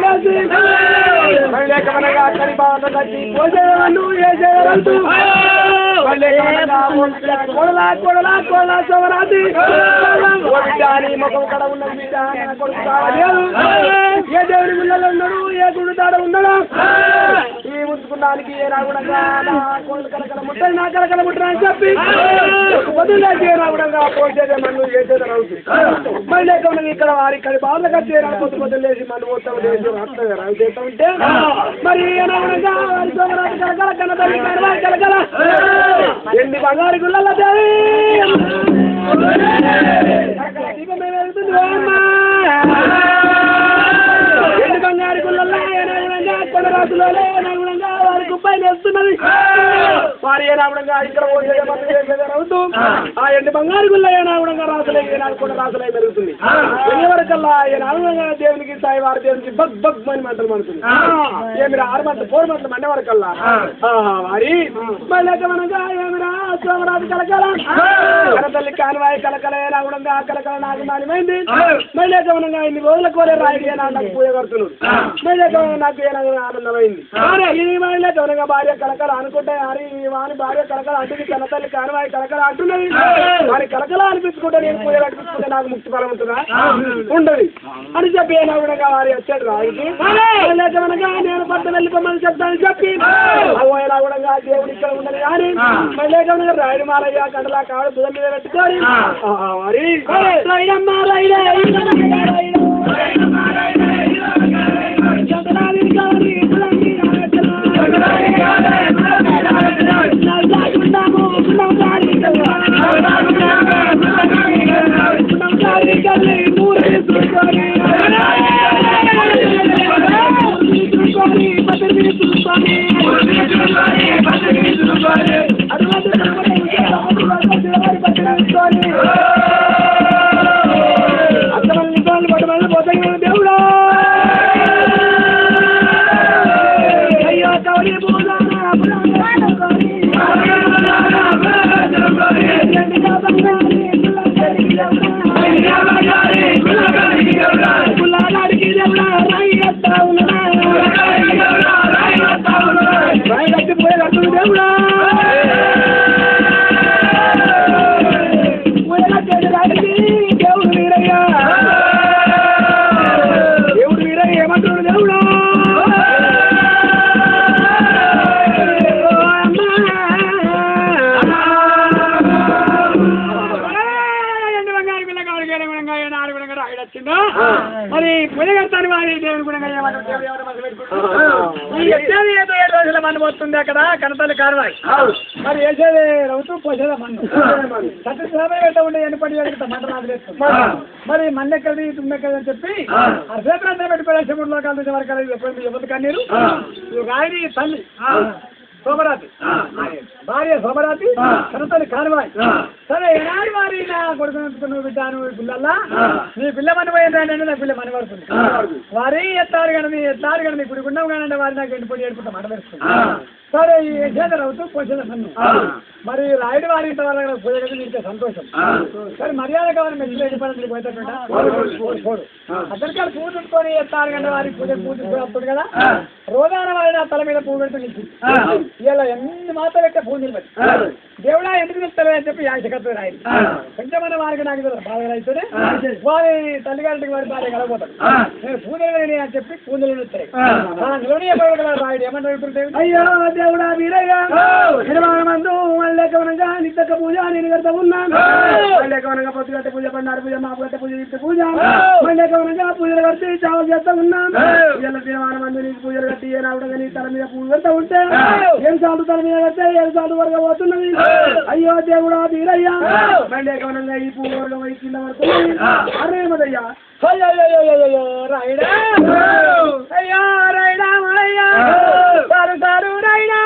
వేసి లేకమనగా అక్కడి బాగా కట్టి పోసేవాళ్ళు వేసేవాళ్ళు కొడలా శివరాత్రి అని ముఖం కడ ఉన్న బిడ్డ కొడుకు కావలేదు ఏ దేవుడి గుళ్ళలో ఉన్నాడు ఏ గుడి తాడ ఉన్నాడు ఈ ముందుకున్నానికి ఏ రాగుడంగా నా కోళ్ళు కలకల ముట్టని నా కలకల ముట్టని అని చెప్పి వదిలేసి ఏ రాగుడంగా పోసేదే మన్ను చేసేది అవుతుంది మళ్ళీ లేకుండా ఇక్కడ వారి ఇక్కడ బాధలు కట్టి రాకపోతే వదిలేసి మన్ను మొత్తం రావు చేస్తూ ఉంటే మరి ఏ రాగుడంగా వారి శివరాత్రి కలకల కన్నతల్లి కలకల ఎన్ని బంగారు గుళ్ళల్లో దేవి ఎన్ని బంగారు గుళ్ళల్లో ఏనాగుణంగా కొండ రాసులోనే ఏనాగుణంగా వారి గుప్పాయి వేస్తున్నది వారి ఏనాగుణంగా ఇక్కడ అవుతూ ఆ ఎండి బంగారు గుళ్ళ ఏనాగుణంగా రాసులే ఏనాడు కొండ రాసులై పెరుగుతుంది వరకల్లా ఏనాగుణంగా దేవునికి సాయి వారి దేవునికి బగ్ బగ్ మని మంటలు మండుతుంది ఏమిరా 6 మంటలు 4 మంటలు మండే వరకల్లా వారి మళ్ళీ ఏమిరా సోమరాజు కలకల కనతల్లి కానివాయి కలకల ఏనాగుణంగా కలకల నాకు మానిమైంది మళ్ళీ ఇన్ని రోజుల కోరే రాయి నాకు పూజ కడుతున్నాడు మళ్ళీ నాకు ఏనాగుణ ఆనందమైంది ఇది మళ్ళీ గమనంగా భార్య కలకల అనుకుంటే హరి వాని భార్య కలకల అంటుంది కనతల్లి కానివాయి కలకల అంటున్నది వారి కలకల అనిపించుకుంటే నేను పూజ కట్టించుకుంటే నాకు ముక్తి ఫలం ఉంటుందా ఉండదు అని చెప్పి ఏనాగుణంగా వారి వచ్చాడు రాయికి గమనంగా నేను పట్ట వెళ్ళిపోమని చెప్తానని చెప్పి ఏనాగుణంగా దేవుడు ఇక్కడ ఉండదు కానీ మళ్ళీ గమనంగా రాయుడు మాలయ్య కండలా కాడు బుధం మీద పెట్టుకొని మరి దేవుడా అయ్యో కౌరి దేవుడు వీరయ్య ఏమంటాడు దేవుడా మరి పూజ కడతాను వారి దేవుని కూడా ఏదో 7 రోజుల మన్ను పోతుంది అక్కడ కనతల్లి కారవాయి మరి వేసేది రౌతూ పోసేదా మన్ను సత్యస్వామి పెట్ట ఉండే ఎన్నిపడి మంట రాజులేస్తుంది మరి మన్నెక్కడి తుమ్మెక్కడి అని చెప్పి అర్ధేంద్ర పెట్టుకోవాలి శివుడిలో కలిసి వరకు ఎవరి కన్నీరు రాయిని తల్లి సోమరాతి భార్య సోమరాతి కనతల్లి కానివాయి సరే ఏనాడు వారి నా కొడుకును బిడ్డాను పిల్లల్లా నీ పిల్ల మనిపోయిందంటే నా పిల్ల మనపడుతుంది వారి ఎత్తారు కానీ గుడి గుండం కానీ వారి నాకు ఎండిపోయి ఏడుకుంటా మాట వేస్తుంది సరే ఈ చేతలు అవుతూ పోసేది నన్ను మరి రాయుడు వారి ఇంత వల్ల పూజ కదా నీకు సంతోషం సరే మర్యాద కావాలి మెచ్చులు వెళ్ళిపోయిన పోయేటట్టు అతనికి పూజ ఉంచుకొని ఎత్తారు కంటే వారికి పూజ వస్తుంది కదా రోజాన వారి నా తల మీద పువ్వు పెడుతూ నిలిచింది ఇలా ఎన్ని మాత్రం పెట్టే పూజ నిలబెట్టి దేవుడా ఎందుకు నిలుస్తావే అని చెప్పి యాశకత్వం రాయింది కొంచెమన్న వారికి నాకు బాగా అవుతుంది వారి తల్లిగారికి వారి భార్య కలగపోతాడు నేను పూజలు అని చెప్పి పూజలు నిలుస్తాయి రాయుడు ఏమంటారు అయ్యో దేవుడా వీరయ్య మందు మళ్ళీ నిత్యక పూజ నేను కడతా ఉన్నాను మళ్ళీ పొత్తు కట్టే పూజ పడినాడు పూజ మాపు కట్టే పూజ ఇచ్చే పూజ మళ్ళీ పూజలు కట్టి చావలు చేస్తా ఉన్నాను ఇలా దినవాన మంది నీకు పూజలు కట్టి ఏ రావడం నీ తల మీద పూజ పెడతా ఉంటే 7 సార్లు తల మీద కడితే 7 సార్లు వరకు పోతున్నది అయ్యో దేవుడా వీరయ్య మళ్ళీ ఈ పూజ వర్గం కింద వరకు అరే మదయ్యా అయ్యో రాయుడా అయ్యో రాయుడా మలయ్య సారు సారు రాయుడా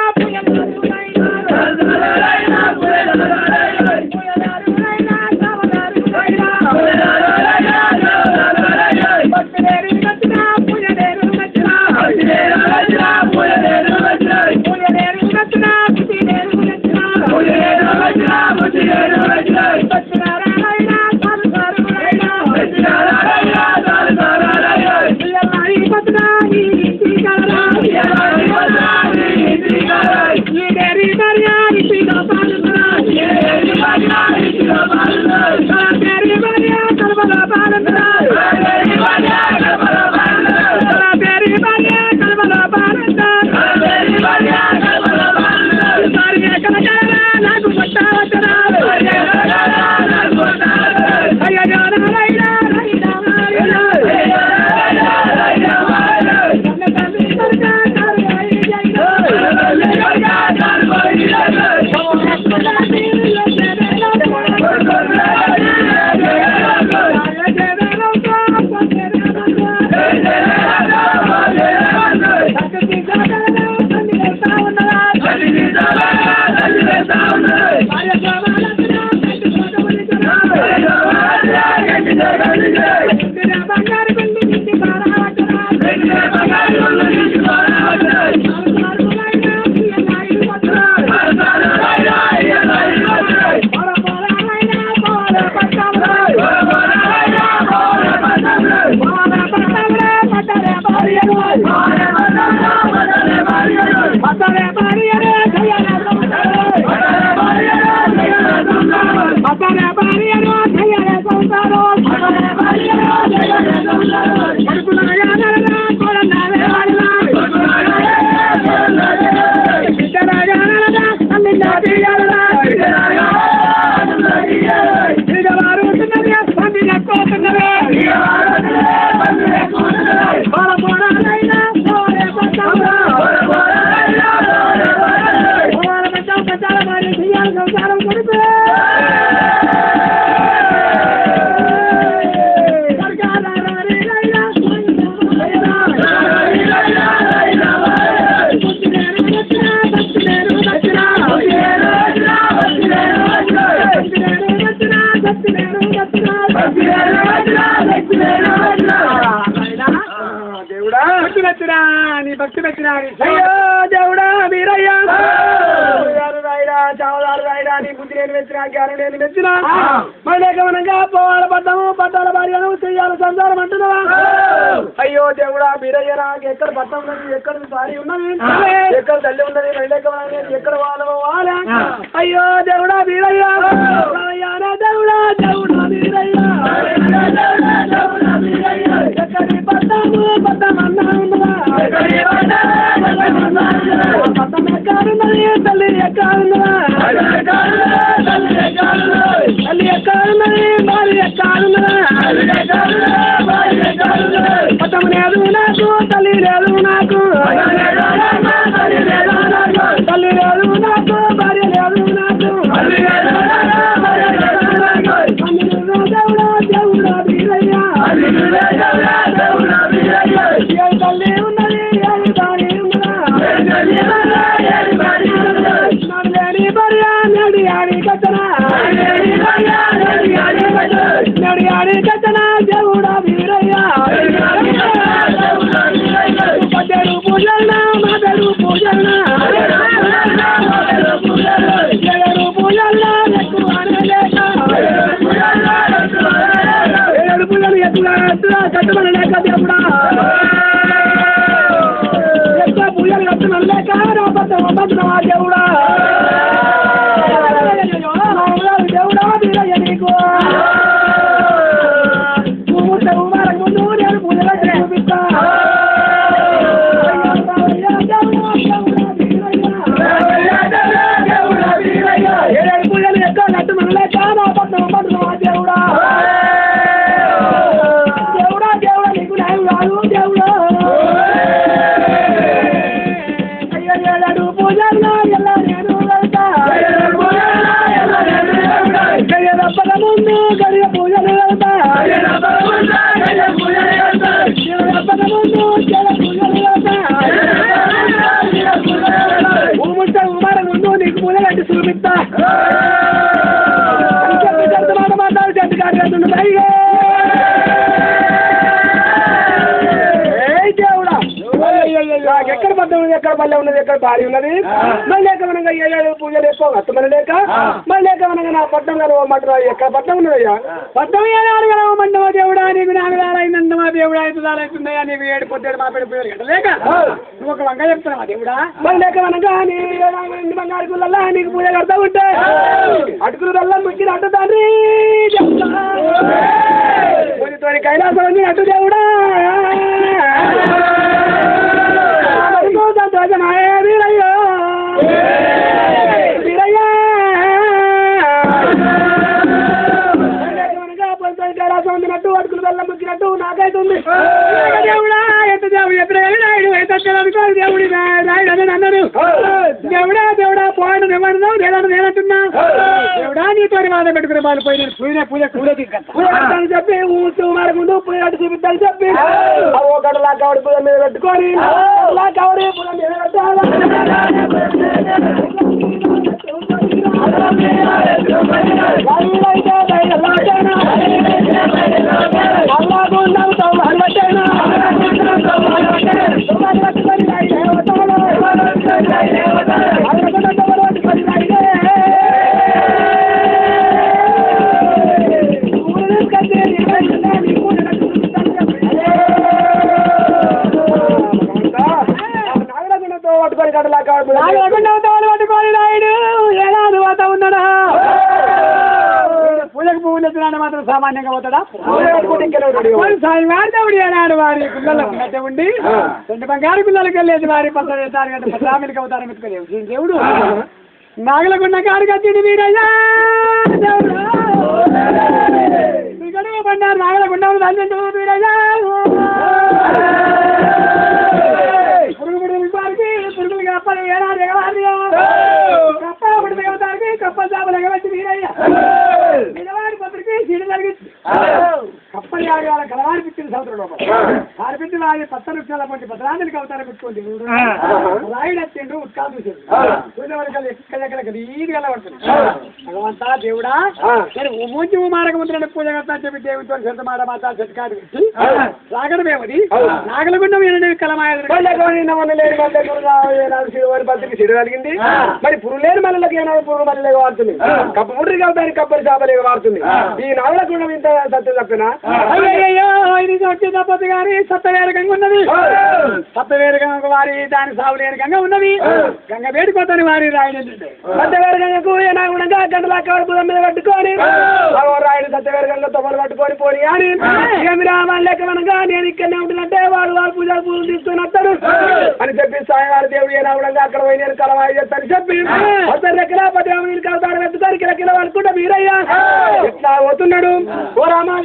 నీ భక్తి పెట్టినా అయ్యో దేవుడా వీరయ్యా రాయడా చావదారు రాయడా నీ బుద్ధి నేను మెచ్చినా జ్ఞానం నేను మెచ్చినా మళ్ళీ గమనంగా పోవాల పడ్డాము పడ్డాల భార్యను చెయ్యాలి సంసారం అంటున్నావా అయ్యో దేవుడా వీరయ్య నాకు ఎక్కడ పట్టం ఉన్నది ఎక్కడ భార్య ఉన్నది ఎక్కడ తల్లి ఉన్నది మళ్ళీ గమనంగా ఎక్కడ వాళ్ళ వాళ్ళ అయ్యో దేవుడా వీరయ్య దేవుడా దేవుడా వీరయ్య ఎక్కడి పడ్డాము పడ్డామన్నా ఉన్నదా పట్టం ఎక్కడున్నది తల్లి ఎక్కడున్నదా తల్లి ఎక్కడున్నది భార్య ఎక్కడున్నదా పట్టం లేదు నాకు తల్లి లేదు నాకు తల్లి లేదు నాకు భార్య లేదు నాకు దేవుడా దేవుడా వీరయ్య తల్లి ఉన్నది భార్య ఉన్నదా నడి భార్య నడి ఆడి కట్టనా నడి ఆడి కట్టనా దేవుడా వీరయ్య పద్దెడు పూజలనా మాదడు పూజలనా ఏడు పూజలనా ఎక్కువ లేక ఏడు పూజలు ఎక్కువ కట్టమని లేక దేవుడా ఎక్కువ పూజలు కట్టమని లేక రాబద్దమా దేవుడా దేవుడా వీరయ్య నీకు ముందు నేను పూజలు చూపిస్తా ఏడు పూజలు ఎక్కువ కట్టమని లేక రాబద్దమా దేవుడా దేవుడా దేవుడా నీకు న్యాయం కాదు దేవుడా అయ్యో ఏడు పూజల్లో ఎలా నేను వెళ్తా గడియదప్పక ముందు గడియ పూజలు వెళ్తా గడియదప్పక ముందు చెల పూజలు వెళ్తా ఊముంట ఉమార ముందు నీకు పూజ కట్టి చూపిస్తా మాట మాట్లాడు చెట్టు కాదు పైగా ఎక్కడ పద్దం ఉన్నది ఎక్కడ పల్లె ఉన్నది ఎక్కడ భార్య ఉన్నది మళ్ళీ ఏకమనంగా ఏడు పూజలు ఎక్కువ అత్తమని లేక మళ్ళీ ఏకమనంగా నా పట్టం కలవమంటారా ఎక్కడ పట్టం ఉన్నదయ్యా పట్టం ఏనాడు కలవమంటావా దేవుడా నీకు నాలుగాలైందంటమా దేవుడా ఐదుదాలైతుందయ్యా నీకు ఏడు పొద్దు మాపేడు పూజలు కట్టలేక నువ్వు ఒక వంక చెప్తున్నావా దేవుడా మళ్ళీ ఏకమనంగా నీ బంగారు గుళ్ళల్లా నీకు పూజ కడతా ఉంటే అటుకులు బెల్లం ముక్కి అట్టు తండ్రి పూజతోని కైలాసం ఉంది అట్టు దేవుడా వీరయ్యో వీరయ్య కైలాసం ఉందినట్టు అటుకులు బెల్లం ముక్కినట్టు నాకైతుంది దేవుడా ఎంత దేవుడు ఎప్పుడు దేవుడి రాయుడు అని అన్నాడు దేవుడా దేవుడా పోయిన ఏమన్నావు నేనంటే నేనంటున్నా దేవుడా నీతో వాద పెట్టుకుని వాళ్ళు పోయిన పూజ అని చెప్పి ఊసు మరకుంటూ పూజ చూపిద్దని చెప్పి ఒకటిలా కవడి పూజ మీద పెట్టుకొని కవడి పూజ మీద పట్టుకొని రాయుడు ఏడాది పోతా ఉన్నాడా పూజకు పువ్వులు ఎత్తున్నాడు మాత్రం సామాన్యంగా పోతాడా వాడినప్పుడు ఏనాడు వారి పిల్లలు ఉన్నట్టే ఉండి రెండు బంగారు పిల్లలకి వెళ్ళేది వారి పసామిలికి అవతారం ఎత్తుకోలేవు దేవుడు నాగలగుండ కారు కట్టింది మీరయ్యా దేవుడు పడ్డారు నాగలగుండ మీరయ్యా పురుగులు కప్పలు ఏనాడు ఎగవారి కప్పలు ఎగవతానికి కప్పల చేపలు ఎగబెట్టి మీరయ్యా నిలవాడి పత్రికి సీడు జరిగింది కప్పలు యాగాల కలవాడిపించింది సంవత్సరం ఆడబిడ్డ వారి పచ్చ వృక్షాల పంటి భద్రాంజలికి అవతారం పెట్టుకోండి రాయుడు వచ్చిండు ఉత్కాలు చూసాడు చూసే వరకు ఎక్కడ ఈది వెళ్ళబడుతుంది భగవంతా దేవుడా నేను మూచి మారక ముందు పూజ కడతా చెప్పి దేవుడితో సొంత మాట మాత్రం చెట్కాడు పెట్టి రాగడమేమది నాగలగుండం భక్తికి చెడు కలిగింది మరి పురులేని మల్లకి ఏనాడు పురుగు మల్లెగా వాడుతుంది కప్పు పుట్టికి కాబట్టి కప్పరి చేపలేగా వాడుతుంది ఈ నాగుల గుండం ఇంత సత్యం తప్పినా అయ్యో ఇది సత్యం తప్పదు కానీ సత్తవేరకంగా ఉన్నది సత్తవేరకంగా వారి దాని సాగులేరకంగా ఉన్నది గంగ వేడుకోతాని వారి రాయుడు సత్యవేరకంగా ఏనాగుండగా గంటల కడుపుల మీద కట్టుకొని రాయుడు సత్యవేరకంగా తొమ్మలు పట్టుకొని పోని అని ఏమి రావాలి లెక్కనగా నేను ఇక్కడనే ఉంటుందంటే వాడు వాడు పూజలు పూజలు తీసుకొని వస్తాడు అని చెప్పి సాయంకాల దేవుడు ఏనాగుండగా అక్కడ పోయి నేను కలవాయి చేస్తాను చెప్పి లెక్కల పది కలుతాడు వెళ్తారు కిలకిల అనుకుంటా మీరయ్యా ఎట్లా పోతున్నాడు ఓ రామా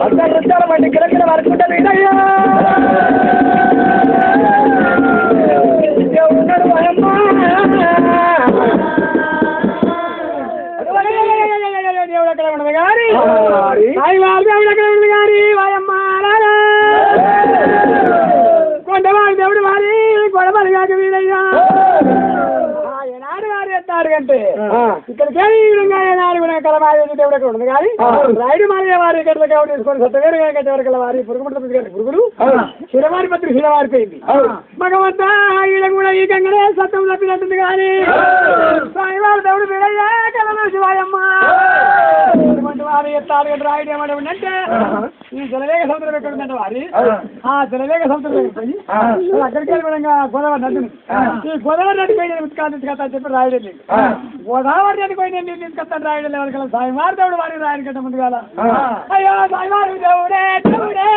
అందరు వృత్తాల బండి కిలకిల వరకుంటే వీడయ్యా దేవుడు అమ్మా దేవుడు ఎక్కడ ఉండదు కానీ దేవుడు ఎక్కడ ఉండదు కానీ వాయమ్మ కొండవాడి దేవుడు వారి గొడవలు కాక వీడయ్యా ఏనాడు వారు ఎత్తాడు అంటే ఇక్కడికే ఈ విధంగా ఏనాడు కూడా కలమాది దేవుడు ఎక్కడ ఉండదు కానీ రాయుడు మారే వారి ఇక్కడ దేవుడు తీసుకొని సత్తవేరు కట్టేవరకల వారి పురుగుమంట పురుగులు శిరవారి పత్రి శిరవారిపోయింది భగవంతా ఈడ కూడా ఈ గంగనే సత్యం తప్పినట్టుంది కానీ సాయివారి దేవుడు వీడయ్యా కలమ శివాయమ్మ వారు ఎత్తాడు రాయుడు ఏమంటే ఈ జలవేగ సముద్రం ఎక్కడ ఉందంటే వారి ఆ జలవేగ సముద్రం పోయి అక్కడికి విధంగా గోదావరి నదిని ఈ గోదావరి నది పోయి తీసుకొస్తా చెప్పి రాయడం గోదావరి నది పోయి నేను తీసుకొస్తాను రాయడం ఎవరికల్లా సాయివారి దేవుడు వారి రాయడం కంటే ముందు కాల అయ్యో సాయివారి దేవుడే దేవుడే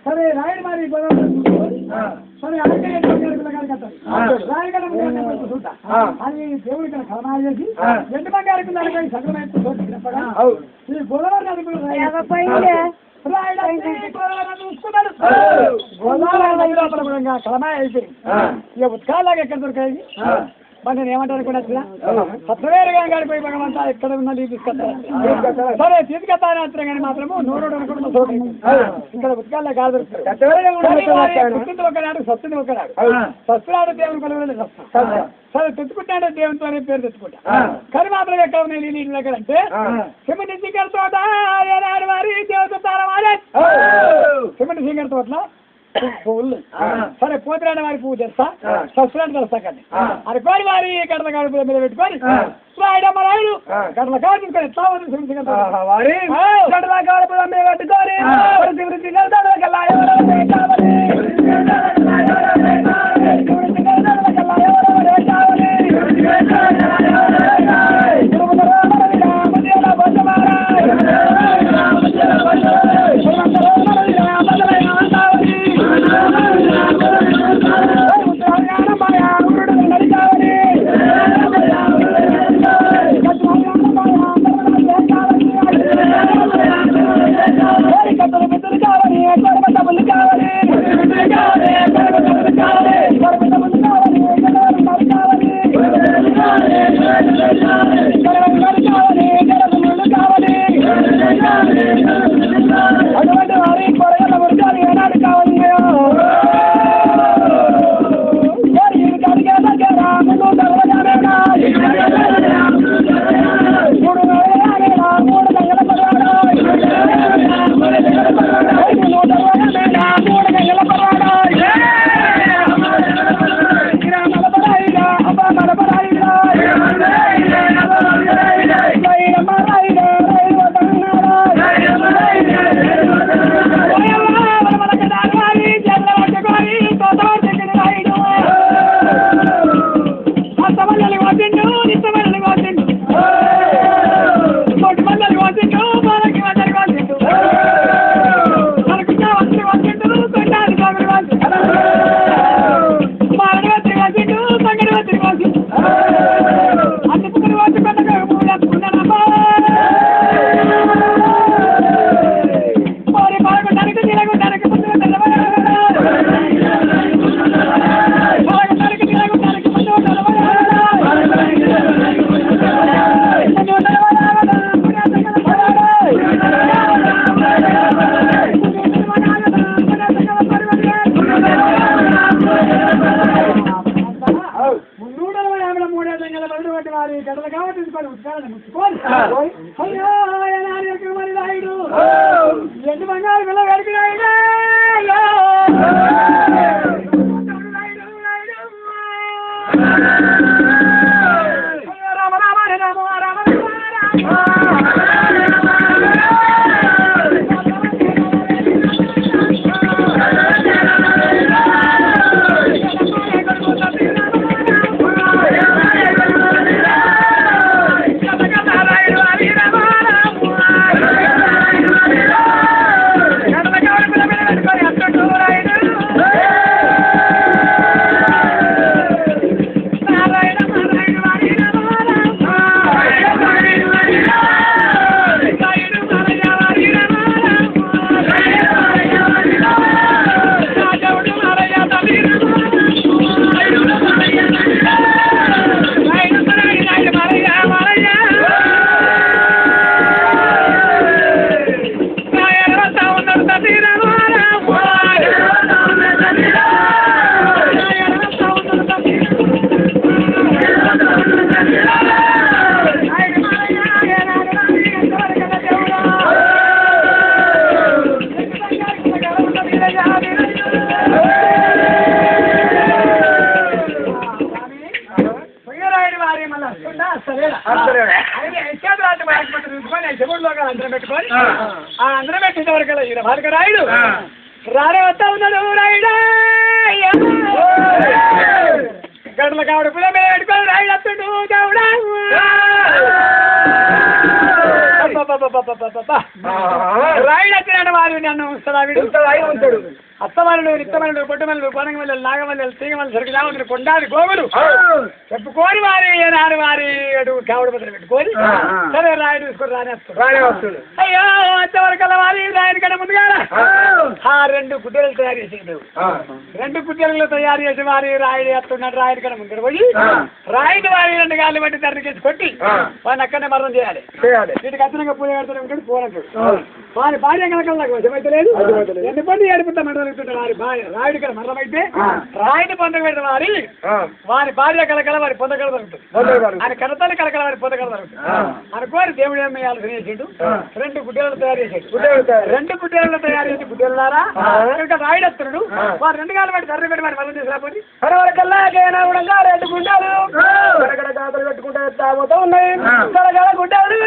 సరే రాయుడు మరి సరే అది దేవుడి కలమా చేసి ఎండు బంగారు దానిపై సగం ఈ గోదావరి నది కలమా అయిపోయింది ఇక ఉత్కాలాగా ఎక్కడ దొరికాయి మరి నేను ఏమంటాను కూడా సత్యవేరుగా గడిపోయి భగవంతా ఎక్కడ ఉన్నది తీసుకొస్తాను సరే తీసుకొస్తాను అంటారు కానీ మాత్రము నూరు అనుకుంటున్న చోటు ఇక్కడ ఉత్కాల్లో కాదు ఒకనాడు సత్తుని ఒకనాడు సత్తునాడు దేవుని కొలువులు సరే తెచ్చుకుంటాడు దేవునితోనే పేరు తెచ్చుకుంటా కానీ మాత్రం ఎక్కడ ఉన్నాయి నీళ్ళ దగ్గర అంటే సిమెంట్ సింగర్ తోట ఏనాడు వారి దేవత తారమాలే సిమెంట్ సింగర్ తోటలో పువ్వులు సరే పోతురాని వారి పువ్వు తెస్తా సస్సులాంటి తెస్తా కానీ అది కోరి వారి గడల కాడు మీద పెట్టుకొని రాయడమ్మ రాయుడు గడల కాడు తీసుకొని ఎట్లా ఉంది వారి గడల కాడు మీద పెట్టుకొని కావాలి ముట్టుకోని అయ్యో ఎక్కడ మరి రాయుడు ఎండు బంగారు పిల్ల గడికి రాయుడు రామ రామ రామ రామ అందరం పెట్టిన వరకు భారక రాయుడు రానే వస్తా ఉన్నాడు రాయుడు గడల కావడ పుల పెట్టుకొని రాయుడు వస్తుండు దేవుడా రాయుడు వచ్చినాడు వారు నన్ను ఉంటాడు అత్తమల్లు నిత్తమల్లు పొట్టుమల్లు కొనగమల్లు నాగమల్లు తీగమల్లు సరికి రావద్దు కొండాది గోగులు చెప్పుకోని వారి ఏనాడు వారి అటు కావడ బదులు పెట్టుకొని సరే రాయుడు తీసుకొని రానే వస్తాడు అయ్యో అంతవరకల్లా వారి రాయుడు కన్నా ముందుగా ఆ 2 గుడ్డలు తయారు చేసేది 2 గుడ్డలు తయారు చేసి వారి రాయుడు వస్తున్నాడు రాయుడు కన్నా ముందు పోయి రాయుడు వారి 2 గాలి బట్టి తరలికేసి కొట్టి వాడిని అక్కడనే మరణం చేయాలి వీటికి అతనంగా పూజ కడుతూనే ఉంటాడు పోనంటాడు వారి భార్య కనుక వశమైతే లేదు ఎన్ని పండి ఏడుపుతా మండలం వారి భార్య రాయుడు కదా మరణం అయితే రాయుడు పొందక పెడితే వారి భార్య కలకల వారి పొందగల జరుగుతుంది ఆయన కడతలు కలకల వారి పొందగల జరుగుతుంది అనుకోని దేవుడు ఏమి ఆలోచన చేసిండు 2 గుడ్డలను తయారు చేసాడు 2 గుడ్డలను తయారు చేసి గుడ్డలారా ఇంకా రాయుడు వస్తున్నాడు వారు 2 గాలు పెట్టి ధర పెట్టి వారి మరణం చేసి రాబోతుంది కల్లా 2 గుడ్డలు గాతలు పెట్టుకుంటే తాగుతూ ఉన్నాయి కలగల గుడ్డలు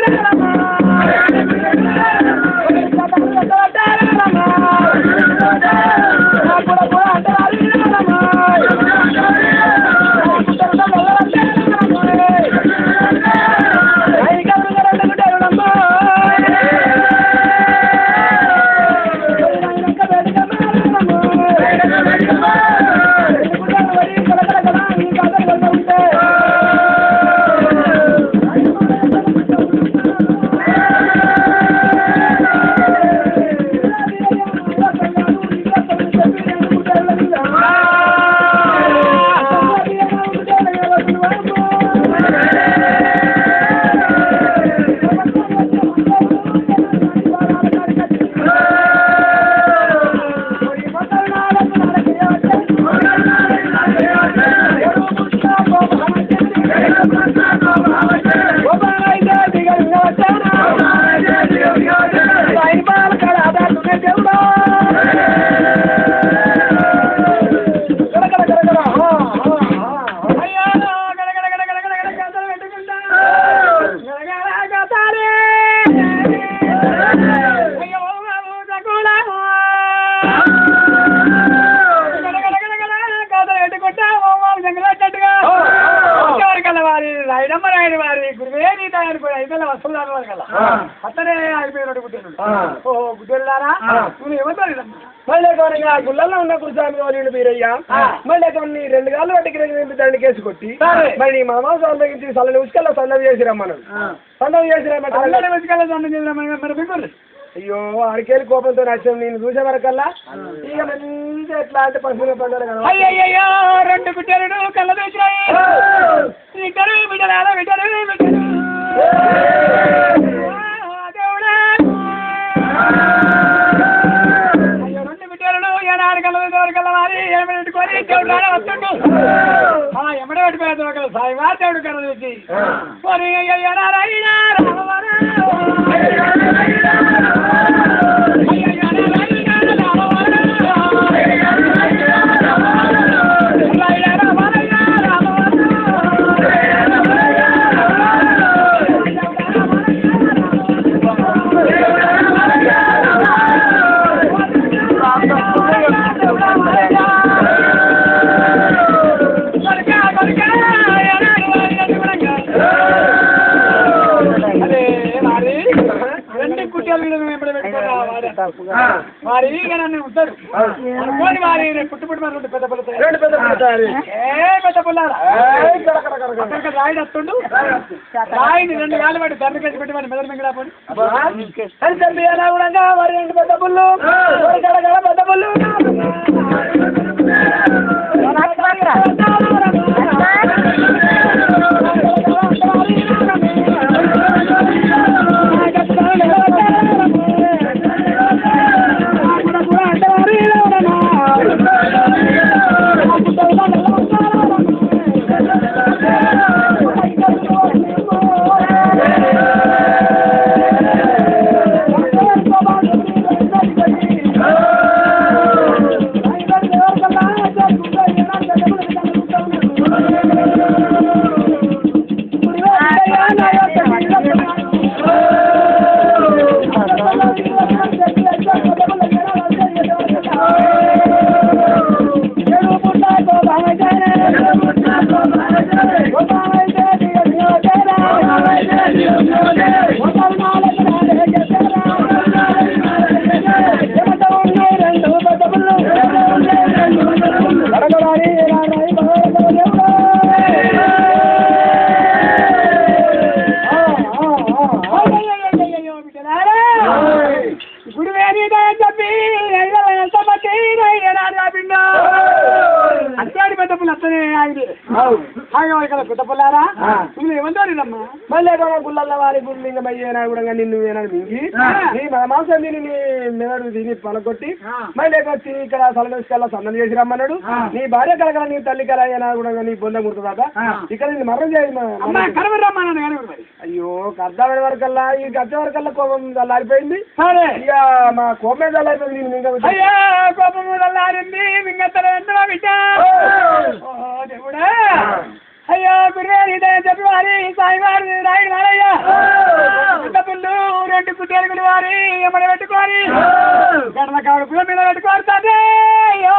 అతనే అయిపోయినట్టు గుడ్డలు గుడ్డలారా నువ్వు ఏమంటారు మళ్ళీ గుళ్ళల్లో ఉన్న కుర్చామి వాళ్ళు మీరయ్యా మళ్ళీ కొన్ని 2 గాళ్ళు వాటికి దాన్ని కేసు కొట్టి మరి మామ సొంతకి సల్లని ఉసుకల్లో సన్నవి చేసి రమ్మన్నాడు సన్నవి చేసి రమ్మంటే ఉసుకల్లో సన్నవి చేసి రమ్మని అయ్యో ఆడికెళ్ళి కోపంతో నచ్చాం నేను చూసే వరకల్లా ఇక మంచి ఎట్లా అంటే పశువుల పండుగ కదా అయ్యయ్యో 2 బిడ్డలు కళ్ళ తెచ్చినాయి అయ్యో 2 బిడ్డలు ఏనాడు కళ్ళ వారి ఏమి పెట్టుకొని దేవుడు రాడా వస్తుండు ఎమ్మడే పడిపోయాడు ఒక సాయి వారు దేవుడు కర్ర తెచ్చి వారి నన్ను ఉంటాడు అనుకోని వారి పుట్టుపుట్టు మరి పెద్ద పుల్లారా రాయి వస్తుండు రాయిని 2 వేల పడి దండకేసి పెట్టి వాడి మెదడు మింగడా పోయి వారి 2 పెద్ద పుల్లు పెద్ద పుల్లు పెద్ద పుల్లారా ఏమంటారుమ్మా మళ్ళీ గుళ్ళ వారి గుళ్ళింగమయ్యేనా కూడా నిన్ను మింగి నీ మాంసం తిని నీ మెదడు తిని పలకొట్టి మళ్ళీ వచ్చి ఇక్కడ సలనెస్కల్లా సందం చేసి రమ్మన్నాడు నీ భార్య కలగల నీ తల్లి కలయ్యనా కూడా నీ బొంద కుడుతుందా ఇక్కడ నేను మరణం చేయమన్నాడు అయ్యో అర్థమైన వరకల్లా ఈ గచ్చ వరకల్లా కోపం చల్లారిపోయింది ఇక మా కోపమే చల్లారిపోయింది నేను మింగ కోపం చల్లారింది మింగత్తరా దేవుడా అయ్యో గుర్రేది చెప్పి వారి సాయి వారి రాయుడు వారయ్యా పుల్లు 2 కుట్టేరుగులు వారి ఎమ్మడి పెట్టుకోరి గడల కాడుపుల మీద పెట్టుకోరుతాదే అయ్యో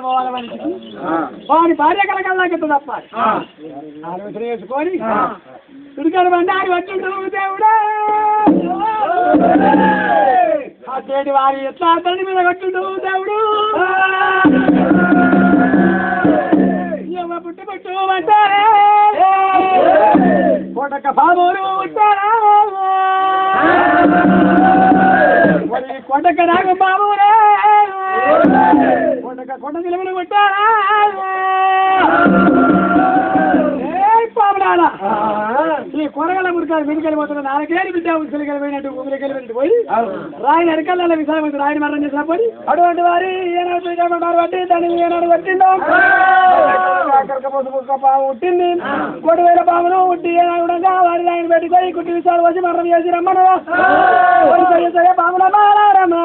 పోవాలి మనిషికి వాని భార్య కలకల్లాకి తప్పాలి ఆలోచన చేసుకొని తుడికాడు బండారు వచ్చిండు దేవుడా ఆ చేటి వారి ఎట్లా తండ్రి మీద కొట్టిండు దేవుడు పుట్టి పుట్టు అంటారే కోటక బాబోరు ఉంటారా కొండక రాగం బాబురే కొండ నిలబడి ఉంటారా పాపడాలా ఈ కొరగల మురికాలు వెనుకెళ్ళిపోతున్నా నాలుగేళ్ళు బిడ్డ ఉసిరికెళ్ళిపోయినట్టు ఊరికెళ్ళిపోయినట్టు పోయి రాయిని అరకల్ల విశాలమైన రాయిని మరణం చేసిన పోయి అటువంటి వారి ఏనాడు బట్టి దాన్ని ఏనాడు పట్టిందో ఉట్టింది 1,000 పాములు ఉట్టి ఏనాడు వారి రాయిని పెట్టుకొని కుట్టి విశాలు వచ్చి మరణం చేసి రమ్మను పాముల మారమ్మా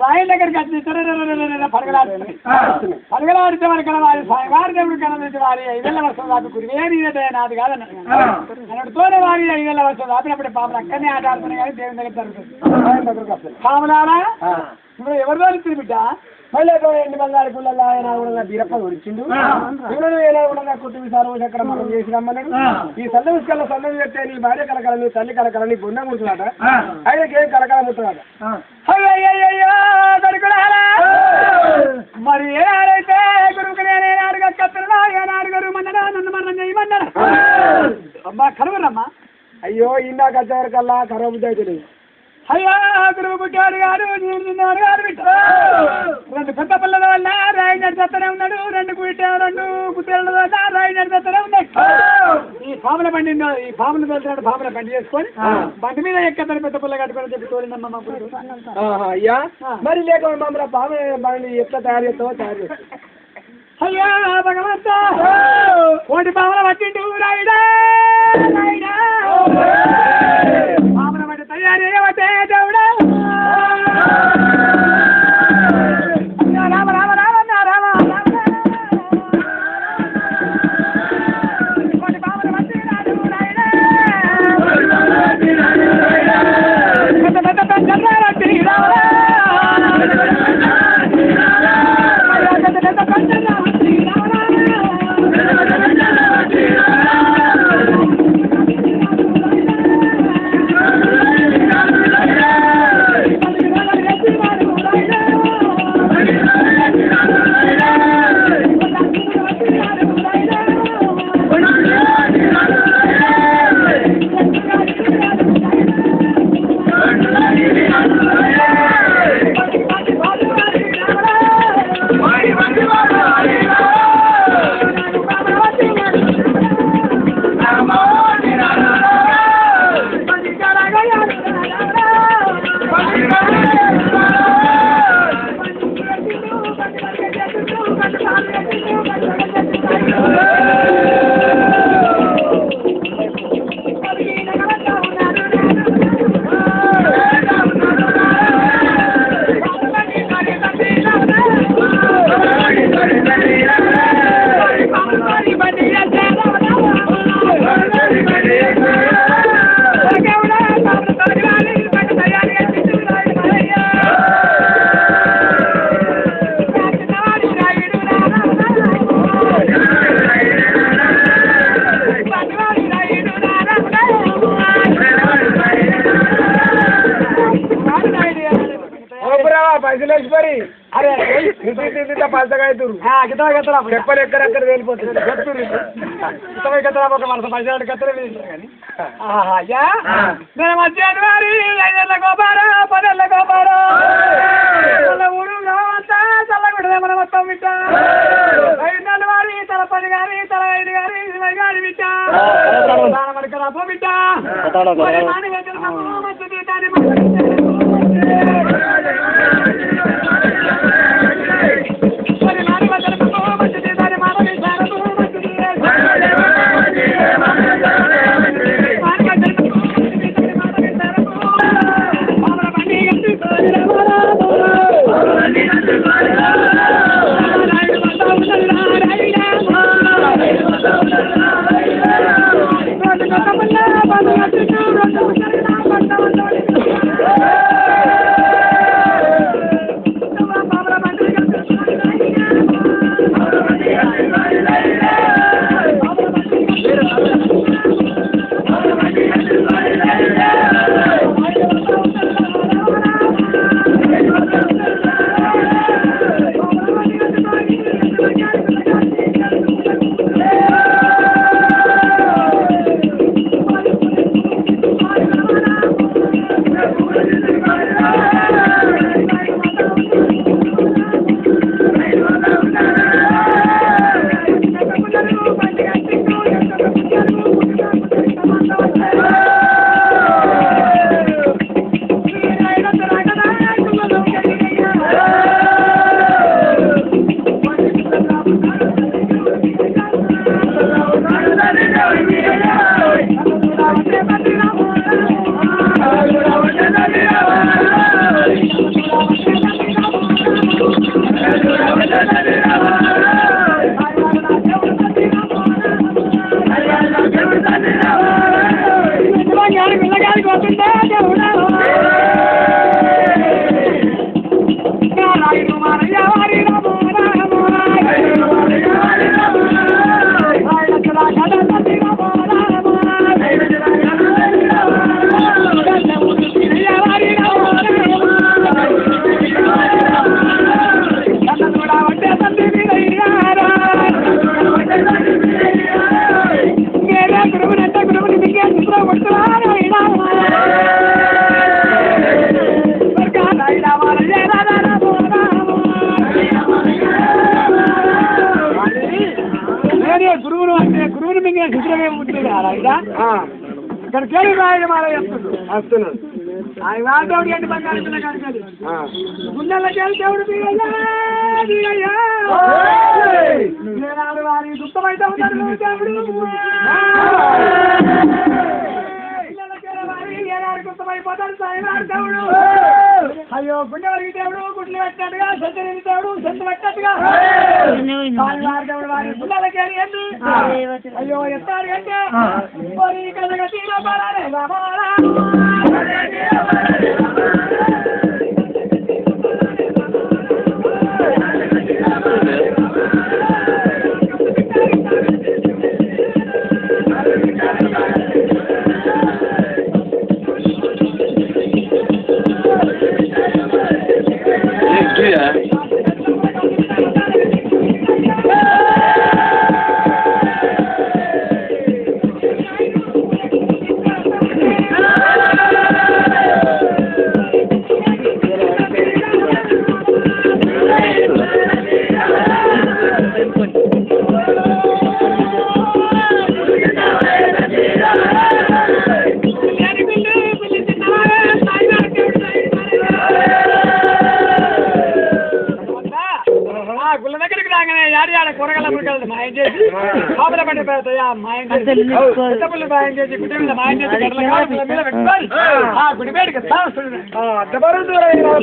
రాయి దగ్గరికి వచ్చి పరగలాడితే మనకి వారి వారి దేవుడు కనబడి వారి 5,000 వర్షం దాకా కురివేది నాది కాదన్న అన్నట్టుతోనే వారి 5,000 వర్షం దాపినప్పుడే పాపలు అక్కడనే ఆట ఆడుతున్నాయి కానీ దేవుని దగ్గర జరుగుతుంది పాములారా ఇప్పుడు ఎవరిదో ఇచ్చింది బిడ్డ మళ్ళీ 8 బంగారు పుల్లల్లో ఆయన బీరప్ప ఒడిచిండు కూడా కుట్టి విసారు అక్కడ మనం చేసి రమ్మన్నాడు ఈ సల్ల విసుకల్లో సన్నది పెడితే నీ భార్య కలకల నీ తల్లి కలకల నీ బొండ ముడుతున్నాడ ఆయనకి ఏం కలకల ముడుతున్నాడ మరి ఏనాడైతే గురువుకి నేనేనాడుగా కత్తరున్నా ఏనాడు గురువు మన్నడా నన్ను మరణం చేయమన్నాడు అమ్మా కరువురమ్మా అయ్యో ఇందాక వచ్చేవరకల్లా కరవ బుద్ధి అయితే అయ్యా గురువు పుట్టాడు గారు నేను తిన్నాడు గారు రెండు పెద్ద పిల్లల వల్ల రాయి నడిచేస్తూనే ఉన్నాడు 2 కుట్టేళ్ళ వల్ల రాయి నడిచేస్తూనే ఉన్నాడు ఈ పాముల బండి ఈ పాములు వెళ్తున్నాడు పాముల బండి చేసుకొని బండి మీద ఎక్కదని పెద్ద పిల్ల కట్టుకొని చెప్పి తోలినమ్మ అయ్యా మరి లేక మమ్మల్ని పాము బండి ఎట్లా తయారు చేస్తావో తయారు చేస్తావు అయ్యా భగవంతా కోటి పాముల పట్టిండు రాయిడా రాయిడా పాముల బట్టి తయారు చేయవటే దేవుడా రామ రామ రామ రామ కోటి పాముల పట్టి రాడు రాయిడా పైసలు వేసిపోయి అరే ఇంత పలసగా అవుతురు చెప్పలు ఎక్కడెక్కడ వెళ్ళిపోతుంది నేను మధ్యాహ్నం వారి 5 ఏళ్ళ గోపారా 10 ఏళ్ళ గోపారా ఊరు చల్లగుండదే మన మొత్తం బిడ్డ 5 నెలల వారి తల 10 గారి తల 5 గారి 20 గారి బిడ్డ మనకు బిడ్డ మంచిది దాని ఇక్కడ కేಳಿ రాయమాల వస్తున్నాడు ఆయన వాడేవాడు ఏంటి బంగారు పిల్ల కనుకది గుండెలకెళ్ళి దేవుడు దిగయ్యా ఏనాడు వారి దుఃఖమైతే ఉన్నాడు దేవుడు ఏనాడు గుర్తమైపోతాడు సాయినాడు దేవుడు అయ్యో గుండెవరికి దేవుడు గుడ్లు పెట్టినట్టుగా సంచరి దేవుడు సంత పెట్టినట్టుగా దేవుడు వారి గుండెలకెళ్ళి ఏంటి అయ్యో ఎత్తాడు అంటే కథగా తీరబాలే బాబాలా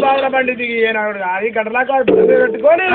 బావుల బండి దిగి ఏనాడు అది గడ్డలాగా పెట్టుకొని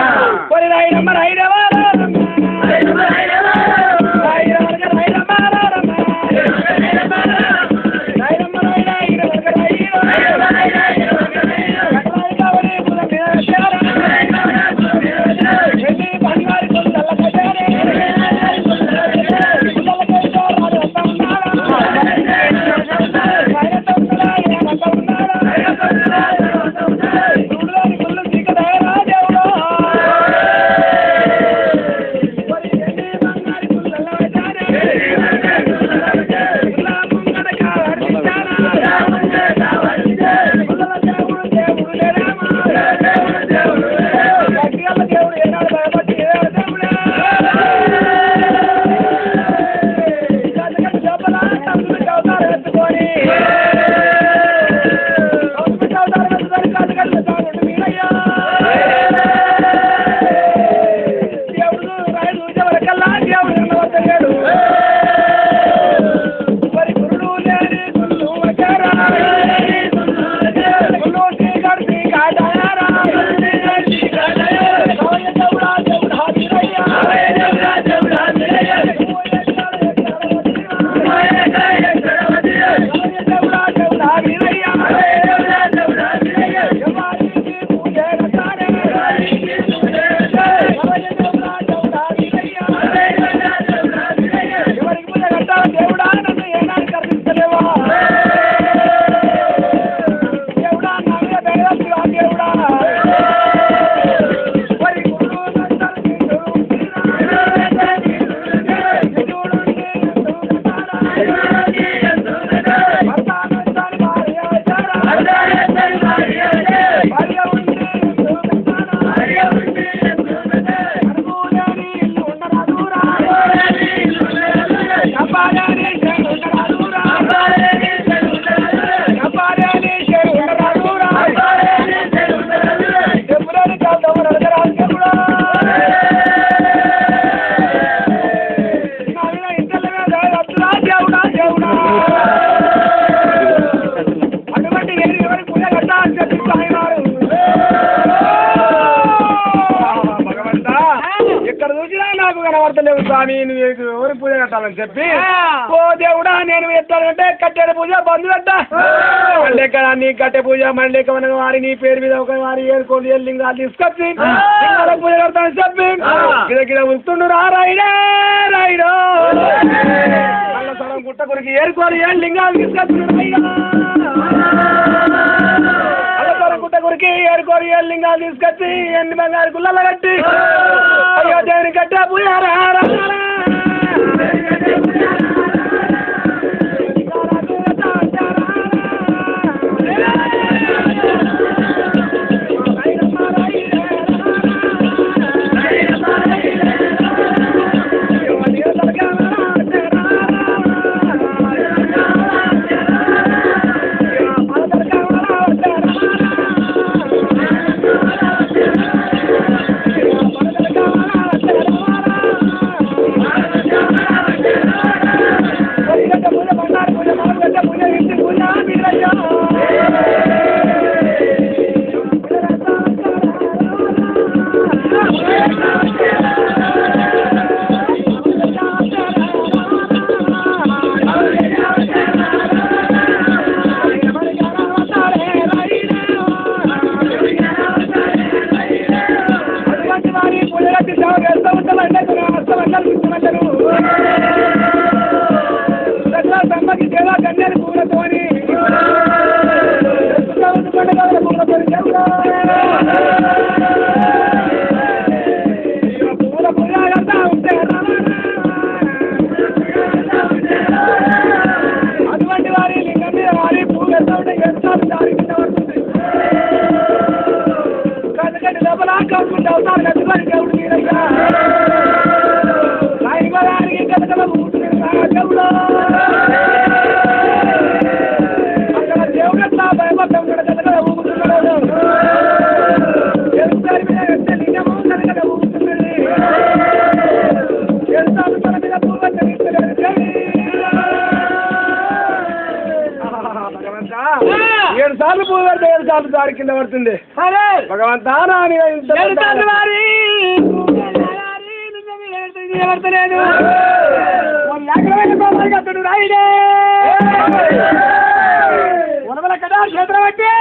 స్వామి నువ్వు ఎవరి పూజ కట్టాలని చెప్పి ఓ దేవుడా నేను ఎత్తానంటే కట్టెల పూజ బంధువులంట మళ్ళీ నీ కట్టె పూజ మళ్ళీ వారి నీ పేరు మీద ఒక వారి ఏరుకోని లింగాలు తీసుకొచ్చి పూజ కడతానని చెప్పి గిడ ఉంటుండు రాయిడే రాయిడో మళ్ళీ సగం గుట్ట గురికి ఏరుకోని లింగాలు తీసుకొచ్చి గుట్ట గురికి ఏరుకోని లింగాలు తీసుకొచ్చి ఎన్ని బంగారు గుళ్ళ కట్టి అయ్యో దేవుని కట్టే పూజ దారి కింద పడుతుంది భగవంతా రాయిడే ఉనవల కదా క్షేత్రం అంటే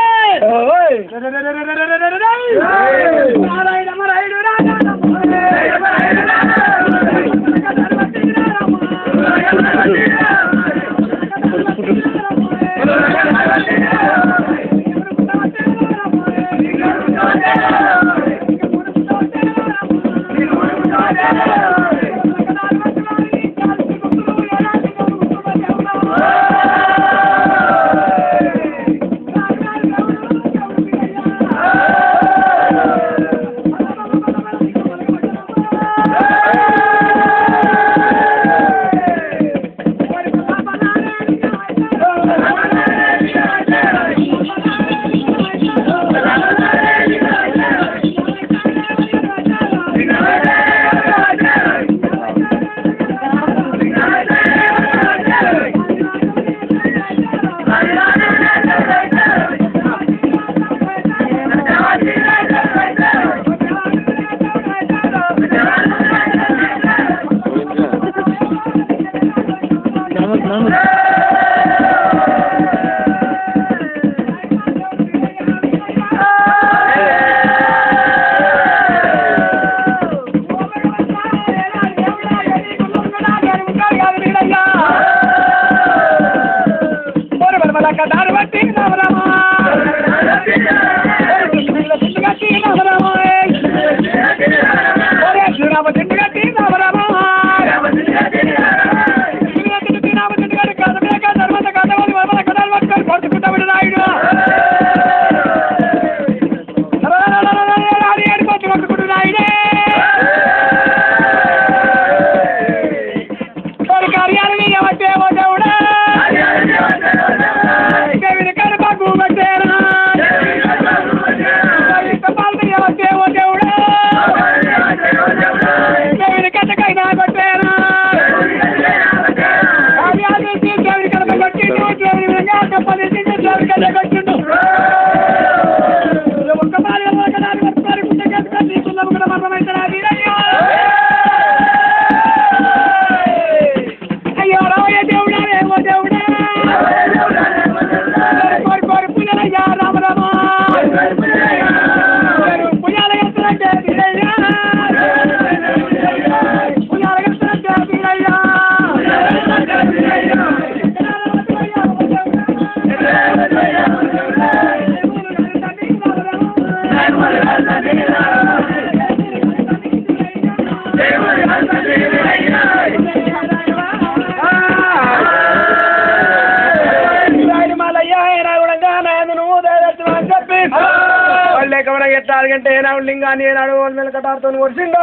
ఎట్లాగంటే ఏనాడు లింగాన్ని ఏనాడు కటారుతో కొడిచిండో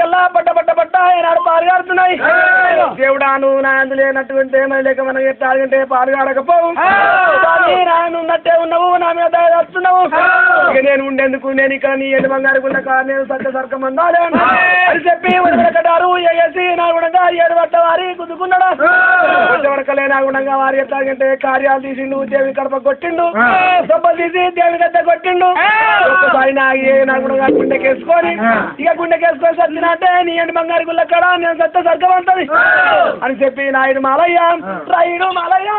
కల్లా పట్ట పట్ట పట్ట ఏనాడు పాలుగాడుతున్నాయి దేవుడా నువ్వు నా అందు లేనటువంటి లేక మనం ఎట్లాగంటే పాలుగాడకపోవు నాయన ఉన్నట్టే ఉన్నావు నా మీద వస్తున్నావు ఇక నేను ఉండేందుకు నేను ఇక నీ ఎన్ని బంగారు నేను సర్కం అందాలి అని చెప్పి కటారు వేసి నా గుణంగా 7 పట్ట వారి గుద్దుకున్నాడు వడకలే నా గుణంగా వారి ఎట్లాగంటే కార్యాలు తీసిండు దేవి కడప కొట్టిండు దెబ్బలు తీసి దేవి గడ్డ కొట్టిండు ఒక్కసారి నా గుణంగా గుండెకేసుకొని ఇక గుండెకేసుకొని సత్తినట్టే నీ ఎండి బంగారు గుళ్ళ కడ నేను సత్త స్వర్గం అంటది అని చెప్పి నాయుడు మాలయ్య రాయుడు మాలయ్య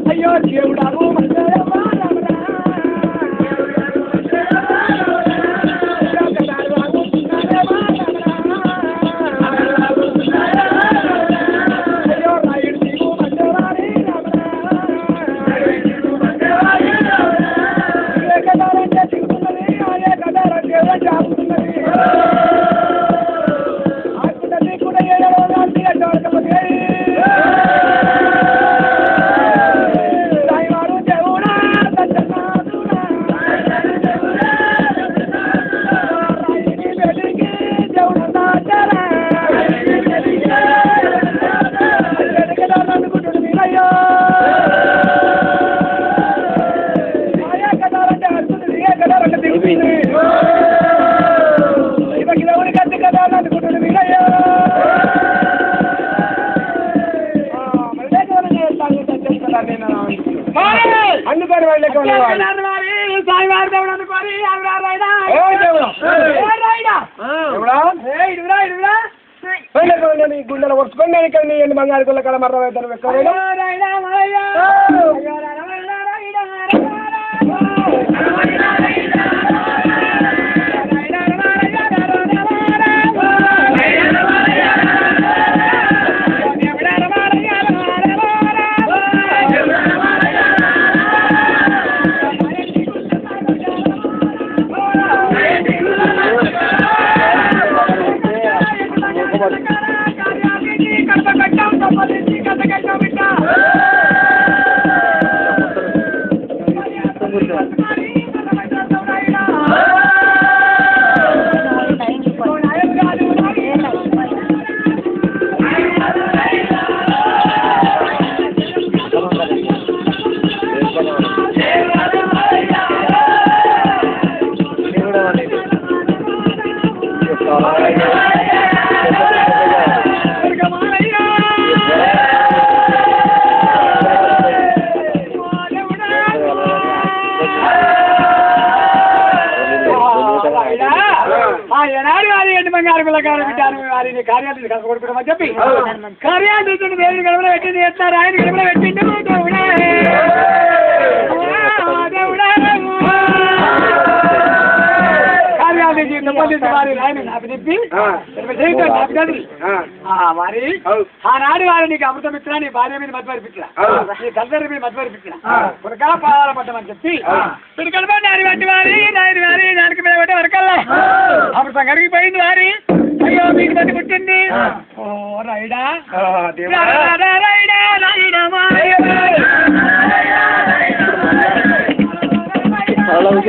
అయ్యో దేవుడా అందుకని గుండెలు వరుసుకొని నేను ఇక్కడ నీ ఎన్ని బంగారు గుళ్ళ కళ మర్ర అవుతాను వారిని కార్యాలయం కష్టపడుకోవడం చెప్పి కార్యాలయం దేవుని గడపలో పెట్టింది ఎత్తారు ఆయన గడపలో పెట్టిండు కార్యాలయ జీవితం తిప్పలేదు వారి రాయని నాకు చెప్పి నాకు చదివి వారి ఆనాడు వారు నీకు అమృతం ఇచ్చినా నీ భార్య మీద మధ్య పరిపించినా నీ తల్లిదండ్రుల మీద మధ్య పరిపించినా కొరకాల పాదాల పట్టమని చెప్పి పిడికల నారి వంటి వారి నాయని వారి దానికి మీద పట్టే వరకల్లా అమృతం కరిగిపోయింది వారి అయ్యో మీకు మధ్య పుట్టింది ఓ రైడా రైడా రైడా Kalau untuk